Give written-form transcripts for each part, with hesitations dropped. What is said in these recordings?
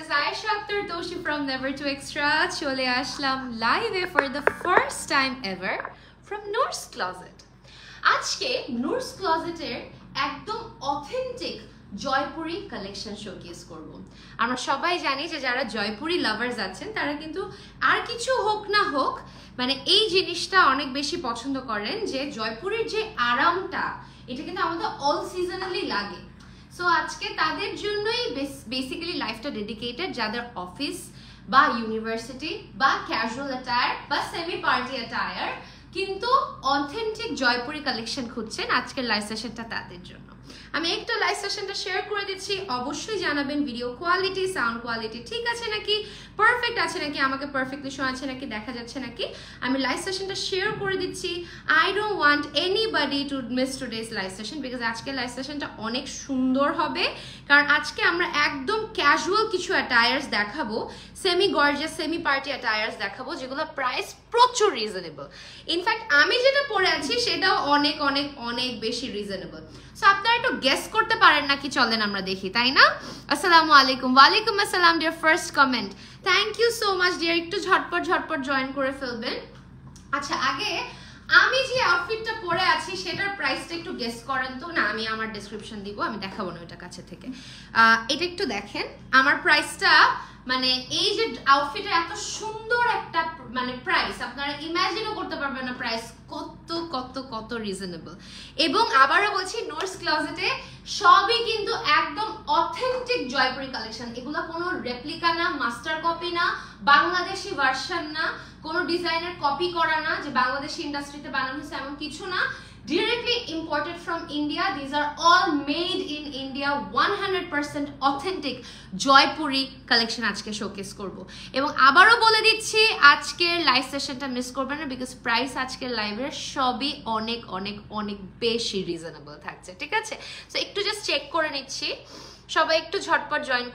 is Aisha Akhtar Toshi from Never to Extra. চলে আসলাম লাইভে for the first time ever from Noor's Closet. আজকে Noor's Closet এর একদম authentic Jaipuri collection showcase করব। আমরা সবাই জানি যে যারা জয়পুরি লাভার্স আছেন তারা কিন্তু আর কিছু হোক না হোক মানে এই জিনিসটা অনেক বেশি পছন্দ করেন যে জয়পুরের যে আরামটা এটা কিন্তু আমাদের অল সিজনালি লাগে। সো আজকে তাদের জন্যই বেসিক্যালি লাইফটা ডেডিকেটেড যাদের অফিস বা ইউনিভার্সিটি বা ক্যাজুয়াল অ্যাটায়ার বা সেমি পার্টি অ্যাটায়ার কিন্তু অথেন্টিক জয়পুরি কালেকশন খুঁজছেন, আজকের লাইভ সেশনটা তাদের জন্য। আমি একটু লাইভ সেশনটা শেয়ার করে দিচ্ছি, অবশ্যই জানাবেন ভিডিও কোয়ালিটি সাউন্ড কোয়ালিটি ঠিক আছে নাকি, পারফেক্ট আছে নাকি, আমাকে পারফেক্টলি শো আছে নাকি, দেখা যাচ্ছে নাকি। আমি লাইভ সেশনটা শেয়ার করে দিচ্ছি। I don't want anybody to miss today's live session because আজকের লাইভ সেশনটা অনেক সুন্দর হবে, কারণ আজকে আমরা একদম ক্যাজুয়াল কিছু অ্যাটায়ার্স দেখাবো, সেমি গর্জিয়াস সেমি পার্টি অ্যাটায়ার্স দেখাবো যেগুলো প্রাইস প্রচুর রিজনেবল। ইনফ্যাক্ট আমি যেটা পরে আছি সেটাও অনেক অনেক অনেক বেশি রিজনেবল। সো আপনারা একটু গেস করতে পারেন নাকি, চলেন আমরা দেখি, তাই না? আসসালামু আলাইকুম। ওয়ালাইকুম আসসালাম dear first comment, thank you so much dear. একটু ঝটপট ঝটপট জয়েন করে ফেলবেন। আচ্ছা আগে আমি যে আউটফিটটা পরে আছি সেটার প্রাইসটা একটু গেস করেন তো। না আমি আমার ডেসক্রিপশন দিব, আমি দেখাবো না এটা কাছে থেকে। এটা একটু দেখেন আমার প্রাইসটা, মানে এই যে আউটফিটের এত সুন্দর একটা মানে প্রাইস আপনারা ইমাজিনও করতে পারবেন না প্রাইস কত কত কত রিজনেবল। এবং আবারও বলছি নোরস ক্লজেটে সবই কিন্তু একদম অথেন্টিক জয়পুরি কালেকশন, এগুলো কোনো রেপ্লিকা না, মাস্টার কপি না, বাংলাদেশি ভার্সন না, কোনো ডিজাইনার কপি করা না যে বাংলাদেশি ইন্ডাস্ট্রিতে বানানো হয়েছে এমন কিছু না, directly imported from India. These are all made in India, 100% authentic Jaipuri collection আজকে শোকেস করব। এবং আবারও বলে দিচ্ছি আজকের লাইভ সেশনটা মিস করবেন না বিকজ প্রাইস আজকের লাইভের সবই অনেক অনেক অনেক বেশি রিজনেবল থাকছে, ঠিক আছে? সো একটু জাস্ট চেক করে নিচ্ছি, সবাই একটু ঝটপট জয়েন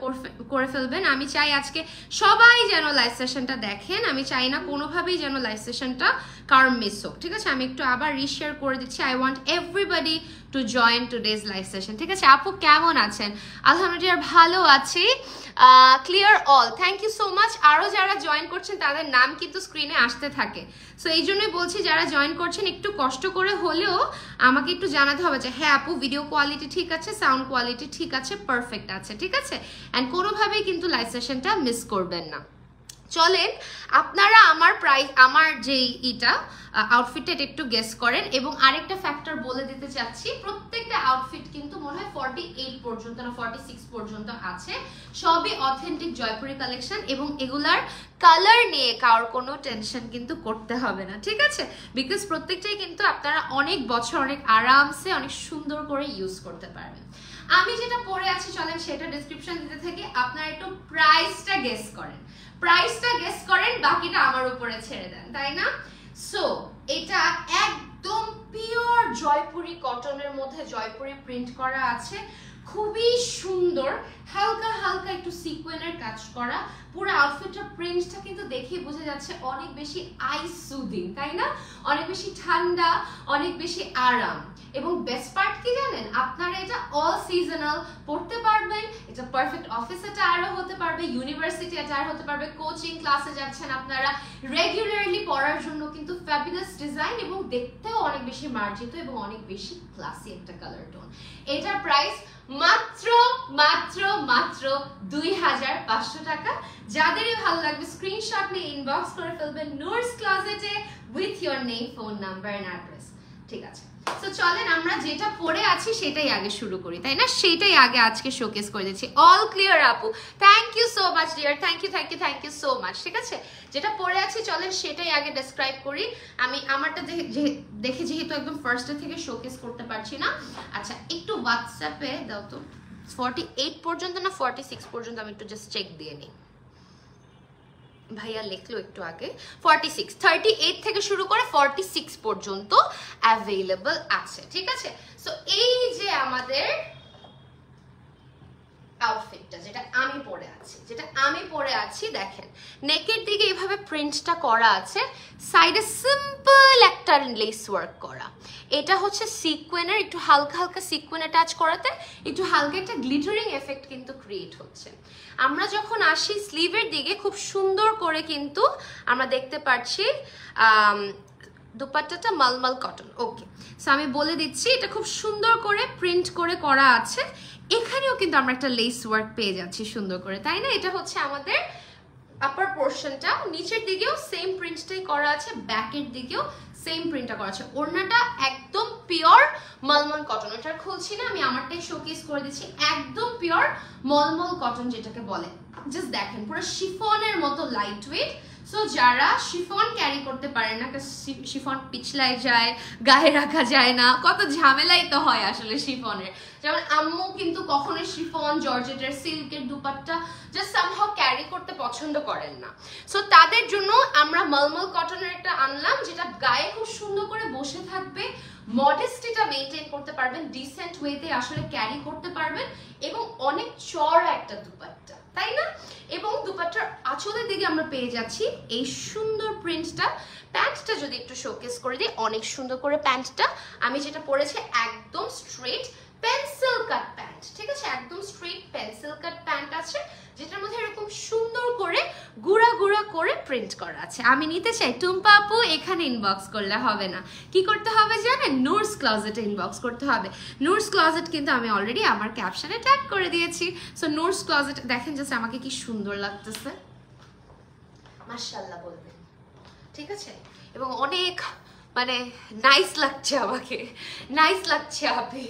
করে ফেলবেন। আমি চাই আজকে সবাই যেন লাইভ সেশনটা দেখেন, আমি চাই না কোনোভাবেই যেন লাইভ সেশনটা কারণ মিস হোক, ঠিক আছে? আমি একটু আবার রিশেয়ার করে দিচ্ছি। I want everybody to join today's live session, ঠিক আছে? আপু কেমন আছেন? আলহামদুলিল্লাহ ভালো আছি, clear all, thank you so much. আরও যারা জয়েন করছেন তাদের নাম কিন্তু স্ক্রিনে আসতে থাকে, সো এই জন্যই বলছি যারা জয়েন করছেন একটু কষ্ট করে হলেও আমাকে একটু জানাতে হবে যে হ্যাঁ আপু ভিডিও কোয়ালিটি ঠিক আছে, সাউন্ড কোয়ালিটি ঠিক আছে, পারফেক্ট আছে, ঠিক আছে? অ্যান্ড কোনোভাবেই কিন্তু লাইভ সেশনটা মিস করবেন না। চলেন আপনারা আমার যে আউটফিটটা একটু গেস করেন। এবং আরেকটা ফ্যাক্টর বলে দিতে চাচ্ছি, প্রত্যেকটা আউটফিট কিন্তু মনে হয় 48 পর্যন্ত না 46 পর্যন্ত আছে, সবই অথেন্টিক জয়পুরি কালেকশন এবং এগুলার কালার নিয়ে কারোর কোনো টেনশন কিন্তু করতে হবে না, ঠিক আছে? বিকজ প্রত্যেকটাই কিন্তু আপনারা অনেক বছর অনেক আরামসে অনেক সুন্দর করে ইউজ করতে পারবেন। আমি যেটা পরে আছি চলেন সেটা ডেসক্রিপশন দিতে থাকি, আপনারা একটু প্রাইসটা গেস করেন, বাকিটা আমার উপরে ছেড়ে দেন, তাই না? সো এটা একদম পিওর জয়পুরি কটনের মধ্যে জয়পুরি প্রিন্ট করা আছে, খুবই সুন্দর, হালকা হালকা একটু সিকোয়েনের কাজ করা। পুরো আউটফিটটার প্রিন্টটা কিন্তু দেখেই বোঝা যাচ্ছে অনেক বেশি আইস সুদিং, তাই না? অনেক বেশি ঠান্ডা, অনেক বেশি আরাম। এবং বেস্ট পার্ট কি জানেন, আপনারা এটা অল সিজনাল পড়তে পারবেন, এটা পারফেক্ট অফিস অ্যাটায়ারও হতে পারবে, ইউনিভার্সিটি অ্যাটায়ার হতে পারবে, কোচিং ক্লাসে যাচ্ছেন আপনারা, রেগুলারলি পড়ার জন্য কিন্তু ফ্যাবুলাস ডিজাইন এবং দেখতেও অনেক বেশি মার্জিত এবং অনেক বেশি ক্লাসি একটা কালার টোন। এটার প্রাইস মাত্র মাত্র মাত্র 2500 টাকা। যাদেরই ভালো লাগবে স্ক্রিনশট নিয়ে ইনবক্স করে ফেলবেন নোরস ক্লজেটে with your name, phone number and address, ঠিক আছে? সো চলেন আমরা যেটা পরে আছি সেটাই আগে শুরু করি, তাই না? সেটাই আগে আজকে শোকেস করে দিচ্ছি। অল ক্লিয়ার আপু, thank you so much dear, thank you so much, ঠিক আছে? যেটা পরে আছি চলেন সেটাই আগে ডেসক্রাইব করি। আমি আমারটা দেখে যেহেতু একদম ফার্স্টে থেকে শোকেস করতে পারছি না, আচ্ছা একটু হোয়াটসঅ্যাপে দাও তো 48 পর্যন্ত না 46 পর্যন্ত, আমি একটু জাস্ট চেক দিয়ে নিই। ভাইয়া লিখলো একটু আগে 46, 38 থেকে শুরু করে 46 পর্যন্ত অ্যাভেলেবল আছে, ঠিক আছে? সো এই যে আমাদের আউটফিটটা যেটা আমি পরে আছি দেখেন নেকের দিকে এইভাবে প্রিন্টটা করা আছে, সাইডে সিম্পল একটা লেস ওয়ার্ক করা। এটা হচ্ছে সিকোয়েনের, একটু হালকা হালকা সিকোয়েন অ্যাটাচ করাতে একটু হালকা একটা গ্লিটারিং এফেক্ট কিন্তু ক্রিয়েট হচ্ছে। আমরা যখন আসি স্লিভের দিকে খুব সুন্দর করে কিন্তু আমরা দেখতে পাচ্ছি দুপাট্টাটা মালমাল কটন। ওকে, সো আমি বলে দিচ্ছি এটা খুব সুন্দর করে প্রিন্ট করে করা আছে। এখানেও কিন্তু আমরা একটা লেস ওয়ার্ক পেয়ে যাচ্ছি সুন্দর করে, তাই না? এটা হচ্ছে আমাদের আপার পোর্শনটা, নিচের দিকেও সেম প্রিন্টটাই করা আছে, ব্যাকের দিকেও সেম প্রিন্টটা করা আছে। ওড়নাটা একদম পিওর মলমল কটন, এটা খুলছি না, আমি আমারটাই শোকেস করে দিচ্ছি, একদম পিওর মলমল কটন যেটাকে বলে। জাস্ট দেখেন পুরো শিফনের মতো লাইট ওয়েট। সো যারা শিফন ক্যারি করতে পারে না, শিফন পিছলায় যায়, গায়ে রাখা যায় না, কত ঝামেলাই তো হয় আসলে শিফনের। যেমন আম্মু কিন্তু কখনোই শিফন, জর্জেটের, সিল্কের দুপাট্টা জাস্ট সামহাউ ক্যারি করতে পছন্দ করেন না। সো তাদের জন্য আমরা মলমল কটনের একটা আনলাম, যেটা গায়ে খুব সুন্দর করে বসে থাকবে, মডেস্টিটা মেনটেন করতে পারবেন, ডিসেন্ট ওয়েতে আসলে ক্যারি করতে পারবেন, এবং অনেক চড়া একটা দুপাট্টা, তাই না? এবং দুপাট্টার আঁচলের দিকে আমরা পেয়ে যাচ্ছি এই সুন্দর প্রিন্টটা। প্যান্টটা যদি একটু শোকেস করে দিই, অনেক সুন্দর করে প্যান্টটা আমি যেটা পরেছি একদম স্ট্রেট পেন্সিল কাট প্যান্ট, ঠিক আছে? একদম স্ট্রেট পেন্সিল কাট প্যান্ট আছে, যেটার মধ্যে এরকম সুন্দর করে গুড়া গুড়া করে প্রিন্ট করা আছে। আমি নিতে চাই, টুম্পা আপু এখানে ইনবক্স করলে হবে না, কি করতে হবে জানেন? নুরস ক্লজেটে ইনবক্স করতে হবে। নুরস ক্লজেট কিন্তু আমি অলরেডি আমার ক্যাপশনে ট্যাগ করে দিয়েছি। সো নুরস ক্লজেট দেখেন জাস্ট আমাকে কি সুন্দর লাগতেছে, মাশাআল্লাহ বলবেন, ঠিক আছে? এবং অনেক মানে নাইস লাগছে আমাকে, নাইস লাগছে আপনি,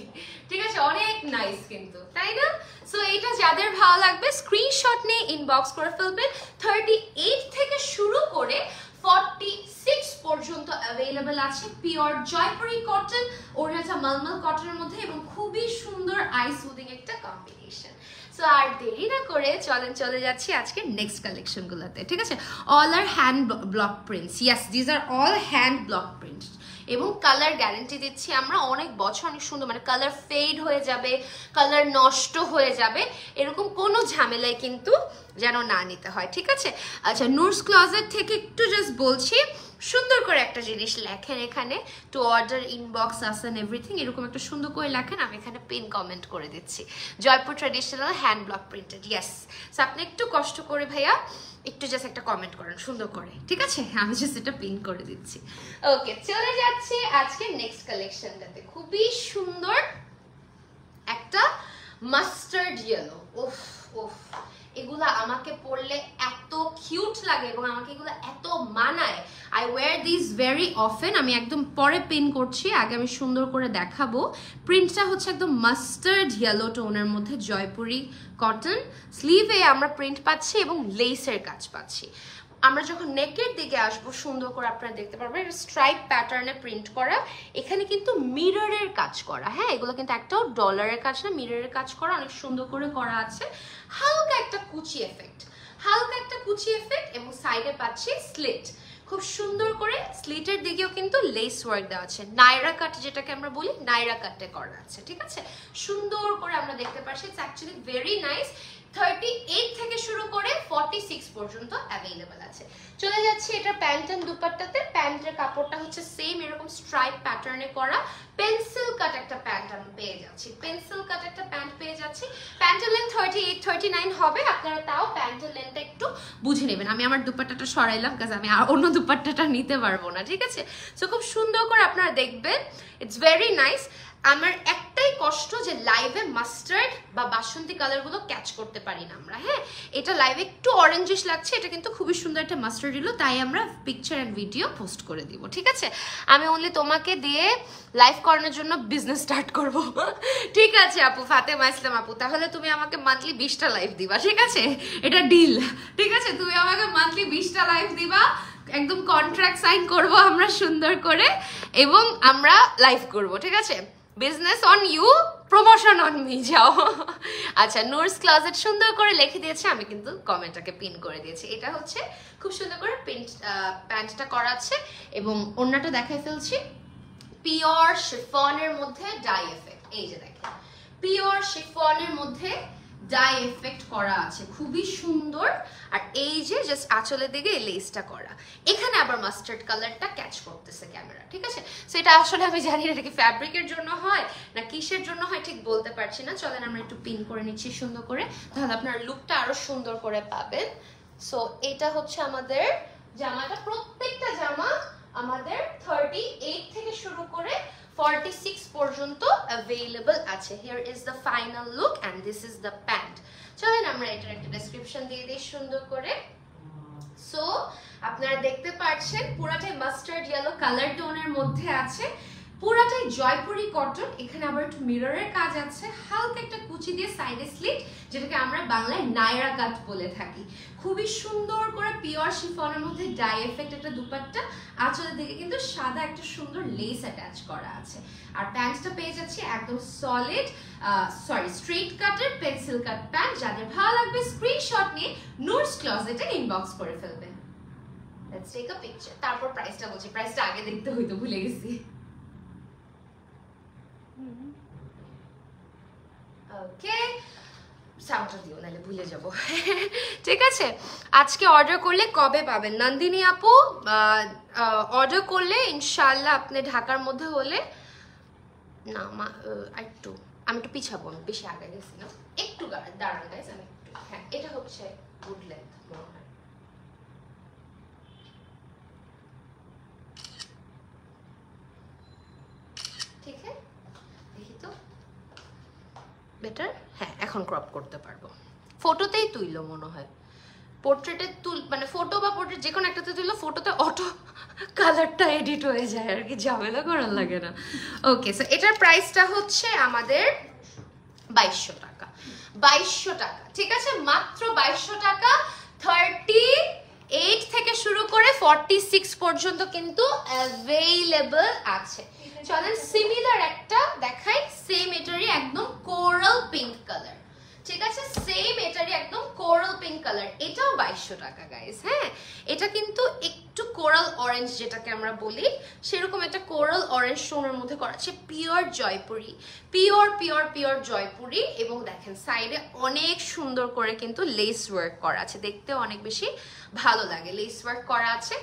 ঠিক আছে? অনেক নাইস কিন্তু, তাই না? সো এইটা যাদের ভালো লাগবে স্ক্রিনশট নিয়ে ইনবক্স করে ফেলবেন। 38 থেকে শুরু করে 46 পর্যন্ত অ্যাভেলেবল আছে, পিওর জয়পুরি কটন, ওড়নাটা মলমল কটনের মধ্যে, এবং খুবই সুন্দর আই সুদিং একটা কম্বিনেশন। সো আর দেরি না করে চলেন চলে যাচ্ছি আজকে নেক্সট কালেকশনগুলোতে, ঠিক আছে? All are hand block prints, yes these are all hand block prints, এবং কালার গ্যারান্টি দিচ্ছি আমরা অনেক বছর, অনেক সুন্দর, মানে কালার ফেড হয়ে যাবে, কালার নষ্ট হয়ে যাবে, এরকম কোনো ঝামেলায় কিন্তু যেন না নিতে হয়, ঠিক আছে? আচ্ছা, নুরস ক্লজেট থেকে একটু জাস্ট বলছি, সুন্দর করে একটা জিনিস লেখেন এখানে, টু অর্ডার ইনবক্স আসেন এভরিথিং, এরকম একটা সুন্দর করে লেখেন, আমি এখানে পিন কমেন্ট করে দিচ্ছি, Jaipur traditional hand block printed, yes. So আপনি একটু কষ্ট করে ভাইয়া একটু জাস্ট একটা কমেন্ট করেন সুন্দর করে, ঠিক আছে? আমি জাস্ট এটা পিন করে দিচ্ছি। ওকে, চলে যাচ্ছি আজকে নেক্সট কালেকশনটাতে, খুবই সুন্দর একটা মাস্টার্ড ইয়েলো। উফ উফ, এগুলা আমাকে পরলে এত কিউট লাগে এবং আমাকে এগুলো এত মানায়। I wear this very often. আমি একদম পরে পিন করছি, আগে আমি সুন্দর করে দেখাবো। প্রিন্টটা হচ্ছে একদম মাস্টার্ড ইয়েলো টোনের মধ্যে, জয়পুরি কটন, স্লিভে আমরা প্রিন্ট পাচ্ছি এবং লেসের কাজ পাচ্ছি। আমরা যখন নেকের দিকে আসবো সুন্দর করে আপনারা দেখতে পারবেন স্ট্রাইপ প্যাটার্নে প্রিন্ট করা, এখানে কিন্তু মিররের কাজ করা, হ্যাঁ এগুলো কিন্তু একটাও ডলারের কাজ না, মিররের কাজ করা, অনেক সুন্দর করে করা আছে, হালকা একটা কুচি এফেক্ট, হালকা একটা কুচি এফেক্ট, এবং সাইডে পাচ্ছি স্লিট, খুব সুন্দর করে স্লিটের দিকেও কিন্তু লেস ওয়ার্ক দেওয়া আছে, নাইরা কাট যেটাকে আমরা বলি, নাইরা কাটে করা আছে, ঠিক আছে? সুন্দর করে আমরা দেখতে পাচ্ছি, ইটস অ্যাকচুয়ালি ভেরি নাইস। 38 থেকে শুরু করে 46 পর্যন্ত অ্যাভেলেবল আছে। চলে যাচ্ছি এটা প্যান্ট এন্ড দুপাট্টাতে। প্যান্টের কাপড়টা হচ্ছে সেম এরকম স্ট্রাইপ প্যাটার্নে করা, পেন্সিল কাট একটা প্যান্ট আমি পেয়ে যাচ্ছি, পেন্সিল কাট একটা প্যান্ট পেয়ে যাচ্ছি। প্যান্টের লেন্থ 38-39 হবে, আপনারা তাও প্যান্টের লেন্থটা একটু বুঝে নেবেন। আমি আমার দুপাট্টাটা সরাইলাম কাজ আমি আর অন্য দুপাট্টাটা নিতে পারবো না, ঠিক আছে? সো খুব সুন্দর করে আপনারা দেখবেন, ইটস ভেরি নাইস। আমার একটাই কষ্ট যে লাইভে মাস্টার্ড বা বাসন্তী কালারগুলো ক্যাচ করতে পারি না আমরা, হ্যাঁ এটা লাইভে একটু অরেঞ্জিশ লাগছে, এটা কিন্তু খুবই সুন্দর একটা মাস্টার্ড দিল, তাই আমরা পিকচার অ্যান্ড ভিডিও পোস্ট করে দিব, ঠিক আছে? আমি অনলি তোমাকে দিয়ে লাইভ করানোর জন্য বিজনেস স্টার্ট করব, ঠিক আছে আপু? ফাতেমা ইসলাম আপু, তাহলে তুমি আমাকে মান্থলি 20টা লাইভ দিবা, ঠিক আছে? এটা ডিল, ঠিক আছে? তুমি আমাকে মান্থলি 20টা লাইভ দিবা, একদম কন্ট্রাক্ট সাইন করব আমরা সুন্দর করে, এবং আমরা লাইভ করব, ঠিক আছে? Business on you, promotion on me, যাও। আচ্ছা, নুরস ক্লজেট সুন্দর করে লিখে দিয়েছে, আমি কিন্তু কমেন্টটাকে পিন করে দিয়েছি। এটা হচ্ছে খুব সুন্দর করে প্যান্টটা করা আছে, এবং ওড়নাটা দেখাই ফেলছি, পিওর শিফনের মধ্যে ডাই এফেক্ট, এই যে দেখেন পিওর শিফনের মধ্যে ডাই এফেক্ট করা আছে, খুবই সুন্দর। আর এই যে জাস্ট আঁচলের দিকে এই লেসটা করা, এখানে আবার মাস্টার্ড কালারটা ক্যাচ করতেছে ক্যামেরা, ঠিক আছে। সো এটা আসলে আমি জানি না এটা কি ফ্যাব্রিকের জন্য হয় না কিসের জন্য হয় ঠিক বলতে পারছি না। চলেন আমরা একটু পিন করে নিচ্ছি সুন্দর করে, তাহলে আপনার লুকটা আরো সুন্দর করে পাবেন। সো এটা হচ্ছে আমাদের জামাটা, প্রত্যেকটা জামা আমাদের 38 থেকে শুরু করে 46 পর্যন্ত অ্যাভেলেবল আছে। Here is the final look and this is the pant. চলেন আমরা এটার একটা ডেসক্রিপশন দিয়ে দিই সুন্দর করে। সো আপনারা দেখতে পাচ্ছেন পুরাটাই মাস্টার্ড ইয়েলো কালার টোনের মধ্যে আছে, পুরাটাই জয়পুরি কটন। এখানে আবার একটু মিররের কাজ আছে, হালকা একটা কুচি দিয়ে সাইডে স্লিট, যেটাকে আমরা বাংলায় নায়রা কাট বলে থাকি। খুবই সুন্দর করে পিওর শিফনের মধ্যে ডাই এফেক্ট একটা দুপাট্টা, আঁচলের দিকে কিন্তু সাদা একটা সুন্দর লেস অ্যাটাচ করা আছে। আর প্যান্টটা পেয়ে যাচ্ছি একদম সলিড স্ট্রেট কাটের পেন্সিল কাট প্যান্ট। যাদের ভালো লাগবে স্ক্রিনশট নিয়ে নুরস ক্লজেটে ইনবক্স করে ফেলবেন। লেটস টেক আ পিকচার, তারপর প্রাইসটা বলছি, প্রাইসটা আগে দেখতে হইতো, ভুলে গেছি। ওকে, সাউন্ডটা দিও নাহলে ভুলে যাব। ঠিক আছে, আজকে অর্ডার করলে কবে পাবেন? নন্দিনী আপু, অর্ডার করলে ইনশাআল্লাহ আপনি ঢাকার মধ্যে হলে না একটু আমি একটু পিছাবো, আমি বেশি আগে গেছি না, একটু দাঁড়ান গাইস, আমি একটু, হ্যাঁ এটা হচ্ছে গুড লেন্থ মনে হয়। ঠিক আছে, দেখি তো বেটার, হ্যাঁ এখন ক্রপ করতে পারবো। ফটোতেই তুইলো মনে হয়, পোর্ট্রেটে মানে ফটো বা পোর্ট্রেট যে কোনো একটাতে তুললো, ফটোতে অটো কালারটা এডিট হয়ে যায় আর কি, ঝামেলা করার লাগে না। ওকে, সো এটার প্রাইসটা হচ্ছে আমাদের 2200 টাকা। 2200 টাকা, ঠিক আছে, মাত্র 2200 টাকা। 38 থেকে শুরু করে 46 পর্যন্ত কিন্তু অ্যাভেলেবল আছে। চলেন সিমিলার একটা দেখাই, সেম এটারই একদম কোরাল পিঙ্ক কালার, ঠিক আছে, সেম এটারই একদম কোরাল পিঙ্ক কালার, এটাও 2200 টাকা গাইস। হ্যাঁ, এটা কিন্তু একটু কোরাল অরেঞ্জ যেটাকে আমরা বলি, সেরকম একটা কোরাল অরেঞ্জ টোনের মধ্যে করা আছে, পিওর জয়পুরি, পিওর জয়পুরি। এবং দেখেন সাইডে অনেক সুন্দর করে কিন্তু লেস ওয়ার্ক করা আছে, দেখতে অনেক বেশি ভালো লাগে, লেস ওয়ার্ক করা আছে।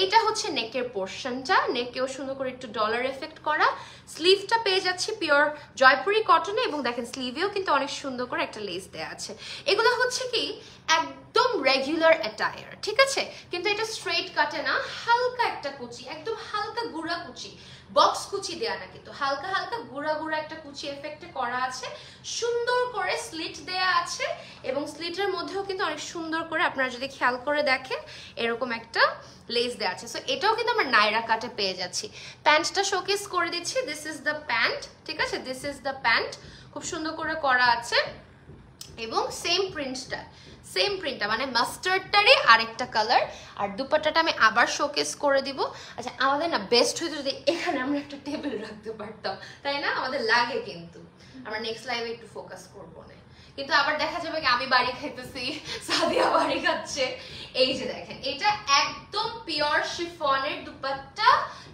এটা হচ্ছে নেকের পোর্শনটা, নেকেও সুন্দর করে একটু ডলার এফেক্ট করা। স্লিভটা পেয়ে যাচ্ছি পিওর জয়পুরি কটনে, এবং দেখেন স্লিভেও কিন্তু অনেক সুন্দর করে একটা লেস দেওয়া আছে। এগুলো হচ্ছে কি একদম রেগুলার অ্যাটায়ার, ঠিক আছে, কিন্তু এটা স্ট্রেট কাটে না, হালকা একটা কুচি, একদম হালকা গুড়া কুচি, বক্স কুচি দেয়া না, কিন্তু হালকা হালকা গুড়া গুড়া একটা কুচি এফেক্টে করা আছে, সুন্দর করে স্লিট দেয়া আছে। এবং স্লিটের মধ্যেও কিন্তু অনেক সুন্দর করে আপনারা যদি খেয়াল করে দেখেন এরকম একটা লেস দেওয়া আছে। সো এটাও কিন্তু আমরা নায়রা কাটে পেয়ে যাচ্ছি। প্যান্টটা শোকেস করে দিচ্ছি, দিস ইজ দ্য প্যান্ট, ঠিক আছে, দিস ইজ দ্য প্যান্ট, খুব সুন্দর করে করা আছে। এবং সেম প্রিন্টটা মানে মাস্টার্ডটারই আরেকটা কালার। আর দুপাট্টাটা আমি আবার শোকেস করে দিব। আচ্ছা, আমাদের না বেস্ট হইতো যদি এখানে আমরা একটা টেবিল রাখতে পারতাম, তাই না? আমাদের লাগে, কিন্তু আমরা নেক্সট লাইভে একটু ফোকাস করবো না, কিন্তু আবার দেখা যাবে কি আমি বাড়ি খাইতেছি, সাদিয়া বাড়ি খাচ্ছে। এই যে দেখেন, এটা একদম পিওর শিফনের দুপাট্টা,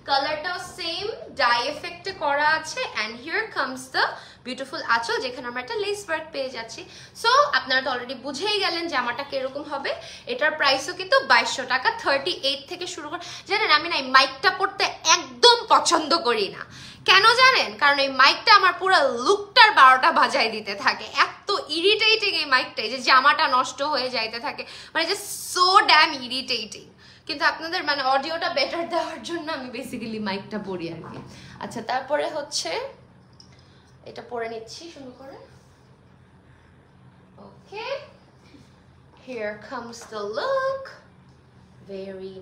কালারটাও সেম ডাই এফেক্টে করা আছে। And here comes the beautiful আঁচল, যেখানে আমরা একটা লেস ওয়ার্ক পেয়ে যাচ্ছি। সো আপনারা তো অলরেডি বুঝেই গেলেন জামাটা কিরকম হবে। এটার প্রাইসও কিন্তু 2200 টাকা, 38 থেকে শুরু করে। জানেন আমি না এই মাইকটা পড়তে একদম পছন্দ করি না, কেন জানেন? কারণ এই মাইকটা আমার পুরো লুকটার 12টা বাজায় দিতে থাকে, এত ইরিটেটিং এই মাইকটা, যে জামাটা নষ্ট হয়ে যাইতে থাকে, মানে যে সো ড্যাম ইরিটেটিং। কিন্তু আপনাদের মানে অডিওটা বেটার দেওয়ার জন্য আমি বেসিক্যালি মাইকটা পরি আর কি। আচ্ছা, তারপরে হচ্ছে এটা পরে নিচ্ছি সুন্দর করে। ওকে, here comes the look, very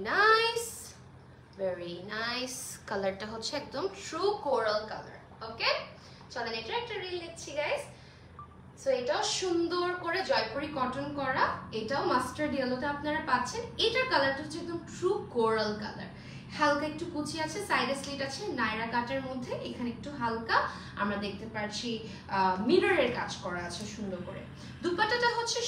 nice, কালারটা হচ্ছে একদম ট্রু কোরাল কালার। ওকে, চলেন এটা একটা রিল নিচ্ছি গাইস। সো এটাও সুন্দর করে জয়পুরি কটন করা, এটাও মাস্টার্ড ইয়েলোতে আপনারা পাচ্ছেন। এটার কালারটা হচ্ছে একদম ট্রু কোরাল কালার, হালকা একটু কুচি আছে, সাইডে স্লিট আছে নায়রা কাটের মধ্যে, এখানে একটু হালকা আমরা দেখতে পাচ্ছি মিররের কাজ করা আছে সুন্দর করে। দুপাট্টাটা হচ্ছে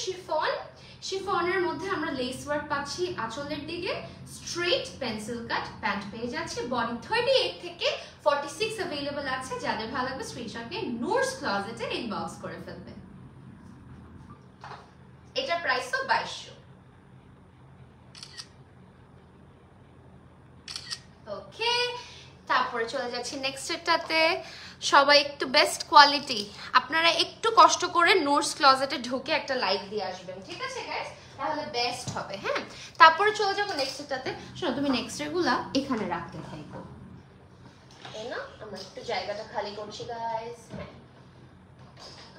শিফনের মধ্যে আমরা লেস ওয়ার্ক পাচ্ছি আঁচলের দিকে, স্ট্রেট পেন্সিল কাট প্যান্ট পেয়ে যাচ্ছে। বডি 38 থেকে 46 অ্যাভেলেবল আছে, যাদের ভালো লাগবে স্ক্রিনশট নিয়ে নুরস ক্লজেটে ইনবক্স করে ফেলবেন। 2200। ওকে, তারপরে চলে যাচ্ছি নেক্সট এটাতে। সবাই একটু বেস্ট কোয়ালিটি, আপনারা একটু কষ্ট করে নুরস ক্লজেটে ঢুকে একটা লাইক দিয়ে আসবেন, ঠিক আছে গাইস, তাহলে বেস্ট হবে। হ্যাঁ, তারপরে চলে যাবো নেক্সট এটাতে। শোনো, তুমি নেক্সট এগুলা এখানে রাখতে থাকো, এই না, আমরা একটু জায়গাটা খালি করছি গাইস। হ্যাঁ,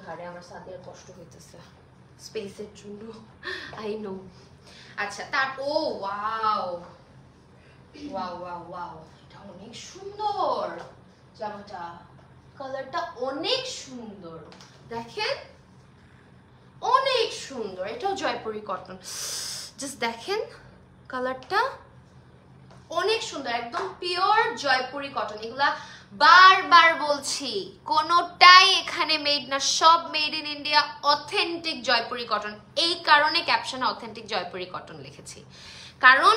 ঘরে আমার সাথে কষ্ট হইতেছে স্পেসের জন্য, আই নো। আচ্ছা, ও ওয়াও ওয়াও ওয়াও ওয়াও, এটা অনেক সুন্দর জামাটা, কালারটা অনেক সুন্দর, দেখেন অনেক সুন্দর। এটাও জয়পুরি কটন, জাস্ট দেখেন কালারটা অনেক সুন্দর, একদম পিওর জয়পুরি কটন। এগুলা বারবার বলছি, কোনোটাই এখানে মেড না, সব made in India, authentic Jaipuri cotton. এই কারণে ক্যাপশনে অথেন্টিক জয়পুরি কটন লিখেছি, কারণ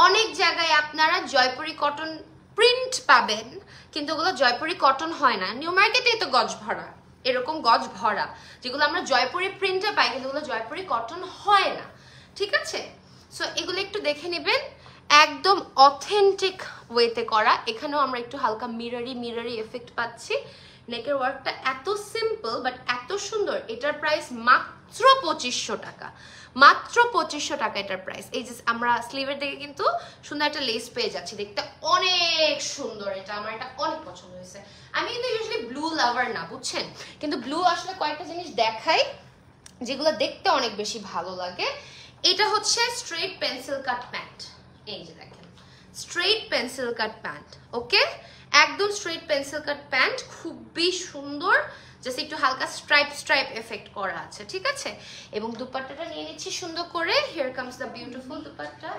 অনেক জায়গায় আপনারা জয়পুরি কটন প্রিন্ট পাবেন, কিন্তু ওগুলো জয়পুরি কটন হয় না। নিউ মার্কেটেই তো গজ ভরা, এরকম গজ ভরা, যেগুলো আমরা জয়পুরি প্রিন্টে পাই, কিন্তু ওগুলো জয়পুরি কটন হয় না, ঠিক আছে? সো এগুলো একটু দেখে নেবেন, একদম অথেন্টিক ওয়েতে করা। এখানেও আমরা একটু হালকা মিররি এফেক্ট পাচ্ছি। নেকের ওয়ার্কটা এত সিম্পল বাট এত সুন্দর। এটার প্রাইস মাত্র 2500 টাকা, মাত্র 2500 টাকা এটার প্রাইস। এই যে আমরা স্লিভের দিকে কিন্তু সুন্দর একটা লেস পেয়ে যাচ্ছি, দেখতে অনেক সুন্দর। এটা আমার এটা অনেক পছন্দ হয়েছে। আমি কিন্তু ইউজুয়ালি ব্লু লাভার না, বুঝছেন, কিন্তু ব্লু আসলে কয়েকটা জিনিস দেখাই যেগুলো দেখতে অনেক বেশি ভালো লাগে। এটা হচ্ছে স্ট্রেট পেন্সিল কাট প্যান্ট, এই যে দেখেন স্ট্রেট পেন্সিল কাট প্যান্ট, ওকে, একদম স্ট্রেট পেন্সিল কাট প্যান্ট, খুবই সুন্দর, জাস্ট একটু হালকা স্ট্রাইপ এফেক্ট করা আছে, ঠিক আছে? এবং দুপাট্টাটা নিয়ে নিচ্ছি সুন্দর করে। Here comes the beautiful dupatta.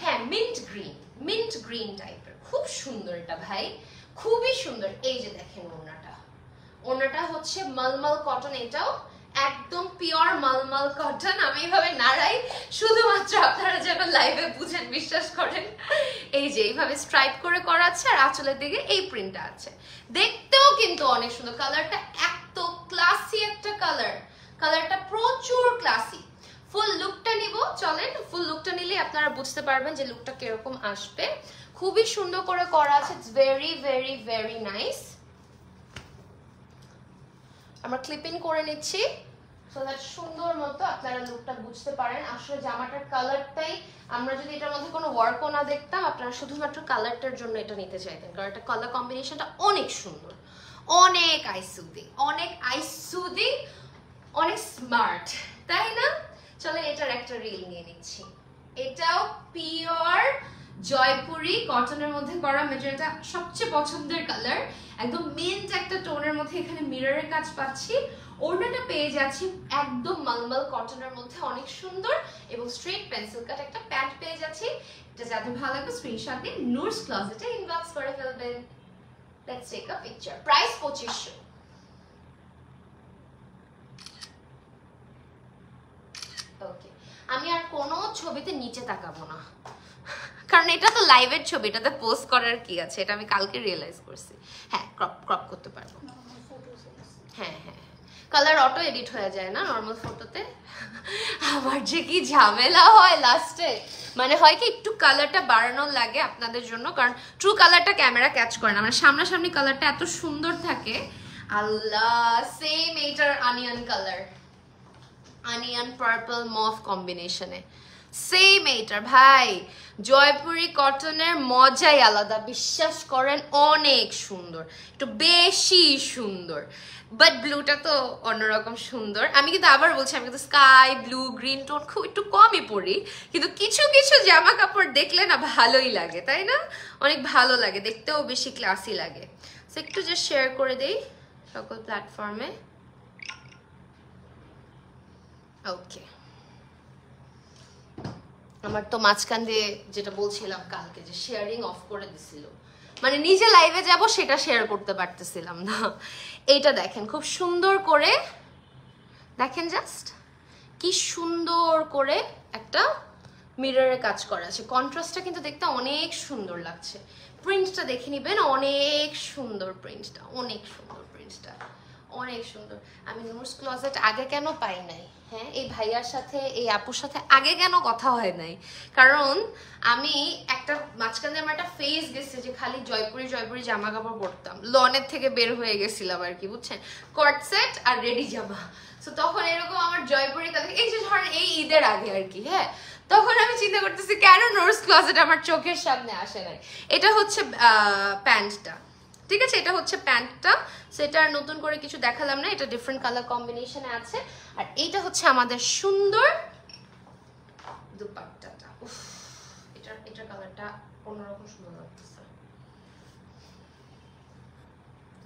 হ্যাঁ, মিন্ট গ্রিন টাইপের, খুব সুন্দর এটা ভাই, খুবই সুন্দর। এই যে দেখেন ওড়নাটা হচ্ছে মলমল কটন, এটাও একদম পিওর মলমল কটন। আমি এইভাবে নাড়াই শুধুমাত্র আপনারা যেন লাইভে বুঝেন, বিশ্বাস করেন। এই যে এইভাবে স্ট্রাইপ করে করা আছে, আর আঁচলের দিকে এই প্রিন্টটা আছে, দেখতেও কিন্তু অনেক সুন্দর। কালারটা এত ক্লাসি একটা কালারটা প্রচুর ক্লাসি। ফুল লুকটা নিব, চলেন ফুল লুকটা নিলে আপনারা বুঝতে পারবেন যে লুকটা কিরকম আসবে। খুবই সুন্দর করে করা আছে, it's very very very nice. আমরা ক্লিপ ইন করে নিচ্ছি সো দ্যাট সুন্দর মতো আপনারা লুকটা বুঝতে পারেন। আসলে জামাটার কালারটাই, আমরা যদি এটার মধ্যে কোনো ওয়ার্কও না দেখতাম, আপনারা শুধুমাত্র কালারটার জন্য এটা নিতে চাইতেন, কারণ এটা কালার কম্বিনেশনটা অনেক সুন্দর, অনেক আইসুদিং, অনেক স্মার্ট, তাই না? চলেন এটার একটা রিল নিয়ে নিচ্ছি। এটাও পিওর জয়পুরি কটনের মধ্যে করা, মেটেরিয়ালটা সবচেয়ে পছন্দের কালার, একদম মিন্ট একটা টোনের মধ্যে। এখানে মিররের কাজ পাচ্ছি, ওড়নাটা পেয়ে যাচ্ছি একদম মলমল কটনের মধ্যে, অনেক সুন্দর, এবং স্ট্রেট পেন্সিল কাট একটা প্যান্ট পেয়ে যাচ্ছি। এটা যাদের ভালো লাগবে স্ক্রিনশট দিয়ে নুরস ক্লজেটে ইনবক্স করে ফেলবেন। Let's take a picture. Price 2500। Okay, আমি আর কোনো ছবিতে নিচে তাকাবো না, কারণ এটা তো লাইভের ছবি, এটাতে পোস্ট করার কি আছে, এটা আমি কালকে রিয়েলাইজ করছি। হ্যাঁ, ক্রপ করতে পারবো। হ্যাঁ, কালার অটো এডিট হয়ে যায় না নর্মাল ফটোতে। আমার যে কি ঝামেলা হয় লাস্টে, মানে হয় কি একটু কালারটা বাড়ানোর লাগে আপনাদের জন্য, কারণ ট্রু কালারটা ক্যামেরা ক্যাচ করে না, মানে সামনাসামনি কালারটা এত সুন্দর থাকে। আল্লাহ, সেম এইটার অনিয়ন পার্পল মফ কম্বিনেশনে, সেম এইটার ভাই জয়পুরি কটনের মজাই আলাদা, বিশ্বাস করেন, অনেক সুন্দর, একটু বেশি সুন্দর। বাট ব্লুটা তো অন্যরকম সুন্দর। আমি কিন্তু আবার বলছি, আমি কিন্তু স্কাই ব্লু গ্রিন টোন খুব একটু কমই পরি, কিন্তু কিছু কিছু জামা কাপড় দেখলে না ভালোই লাগে, তাই না? অনেক ভালো লাগে, দেখতেও বেশি ক্লাসি লাগে। সো একটু জাস্ট শেয়ার করে দেই সকল প্ল্যাটফর্মে। ওকে, আমার তো মাঝখান দিয়ে যেটা বলছিলাম কালকে, যে শেয়ারিং অফ করে দিছিল, মানে নিজে লাইভে যাব সেটা শেয়ার করতে পারতেছিলাম না। এইটা দেখেন খুব সুন্দর করে, দেখেন জাস্ট কি সুন্দর করে একটা মিররের কাজ করা আছে, কন্ট্রাস্টটা কিন্তু দেখতে অনেক সুন্দর লাগছে। প্রিন্টটা দেখে নিবেন, অনেক সুন্দর প্রিন্টটা, অনেক সুন্দর প্রিন্টটা, অনেক সুন্দর। আমি নুরস ক্লোজেট আগে কেন পাই নাই, হ্যাঁ এই ভাইয়ার সাথে এই আপুর সাথে আগে কেন কথা হয় নাই, কারণ আমি একটা মাঝখানে আমার একটা ফেজ গেছে যে খালি জয়পুরি জামা কাপড় পরতাম, লনের থেকে বের হয়ে গেছিলাম আর কি, বুঝছেন, কট সেট আর রেডি জামা। তো তখন এরকম আমার জয়পুরি তাদের এই যে ধরেন এই ঈদের আগে আর কি, হ্যাঁ তখন আমি চিন্তা করতেছি কেন নুরস ক্লোজেট আমার চোখের সামনে আসে নাই। এটা হচ্ছে প্যান্টটা, ঠিক আছে, এটা হচ্ছে প্যান্টটা, সেটা আর নতুন করে কিছু দেখালাম না, এটা ডিফারেন্ট কালার কম্বিনেশনে আছে। আর এইটা হচ্ছে আমাদের সুন্দর দুপাট্টাটা, উফ এটার কালারটা অন্যরকম সুন্দর লাগতেছে।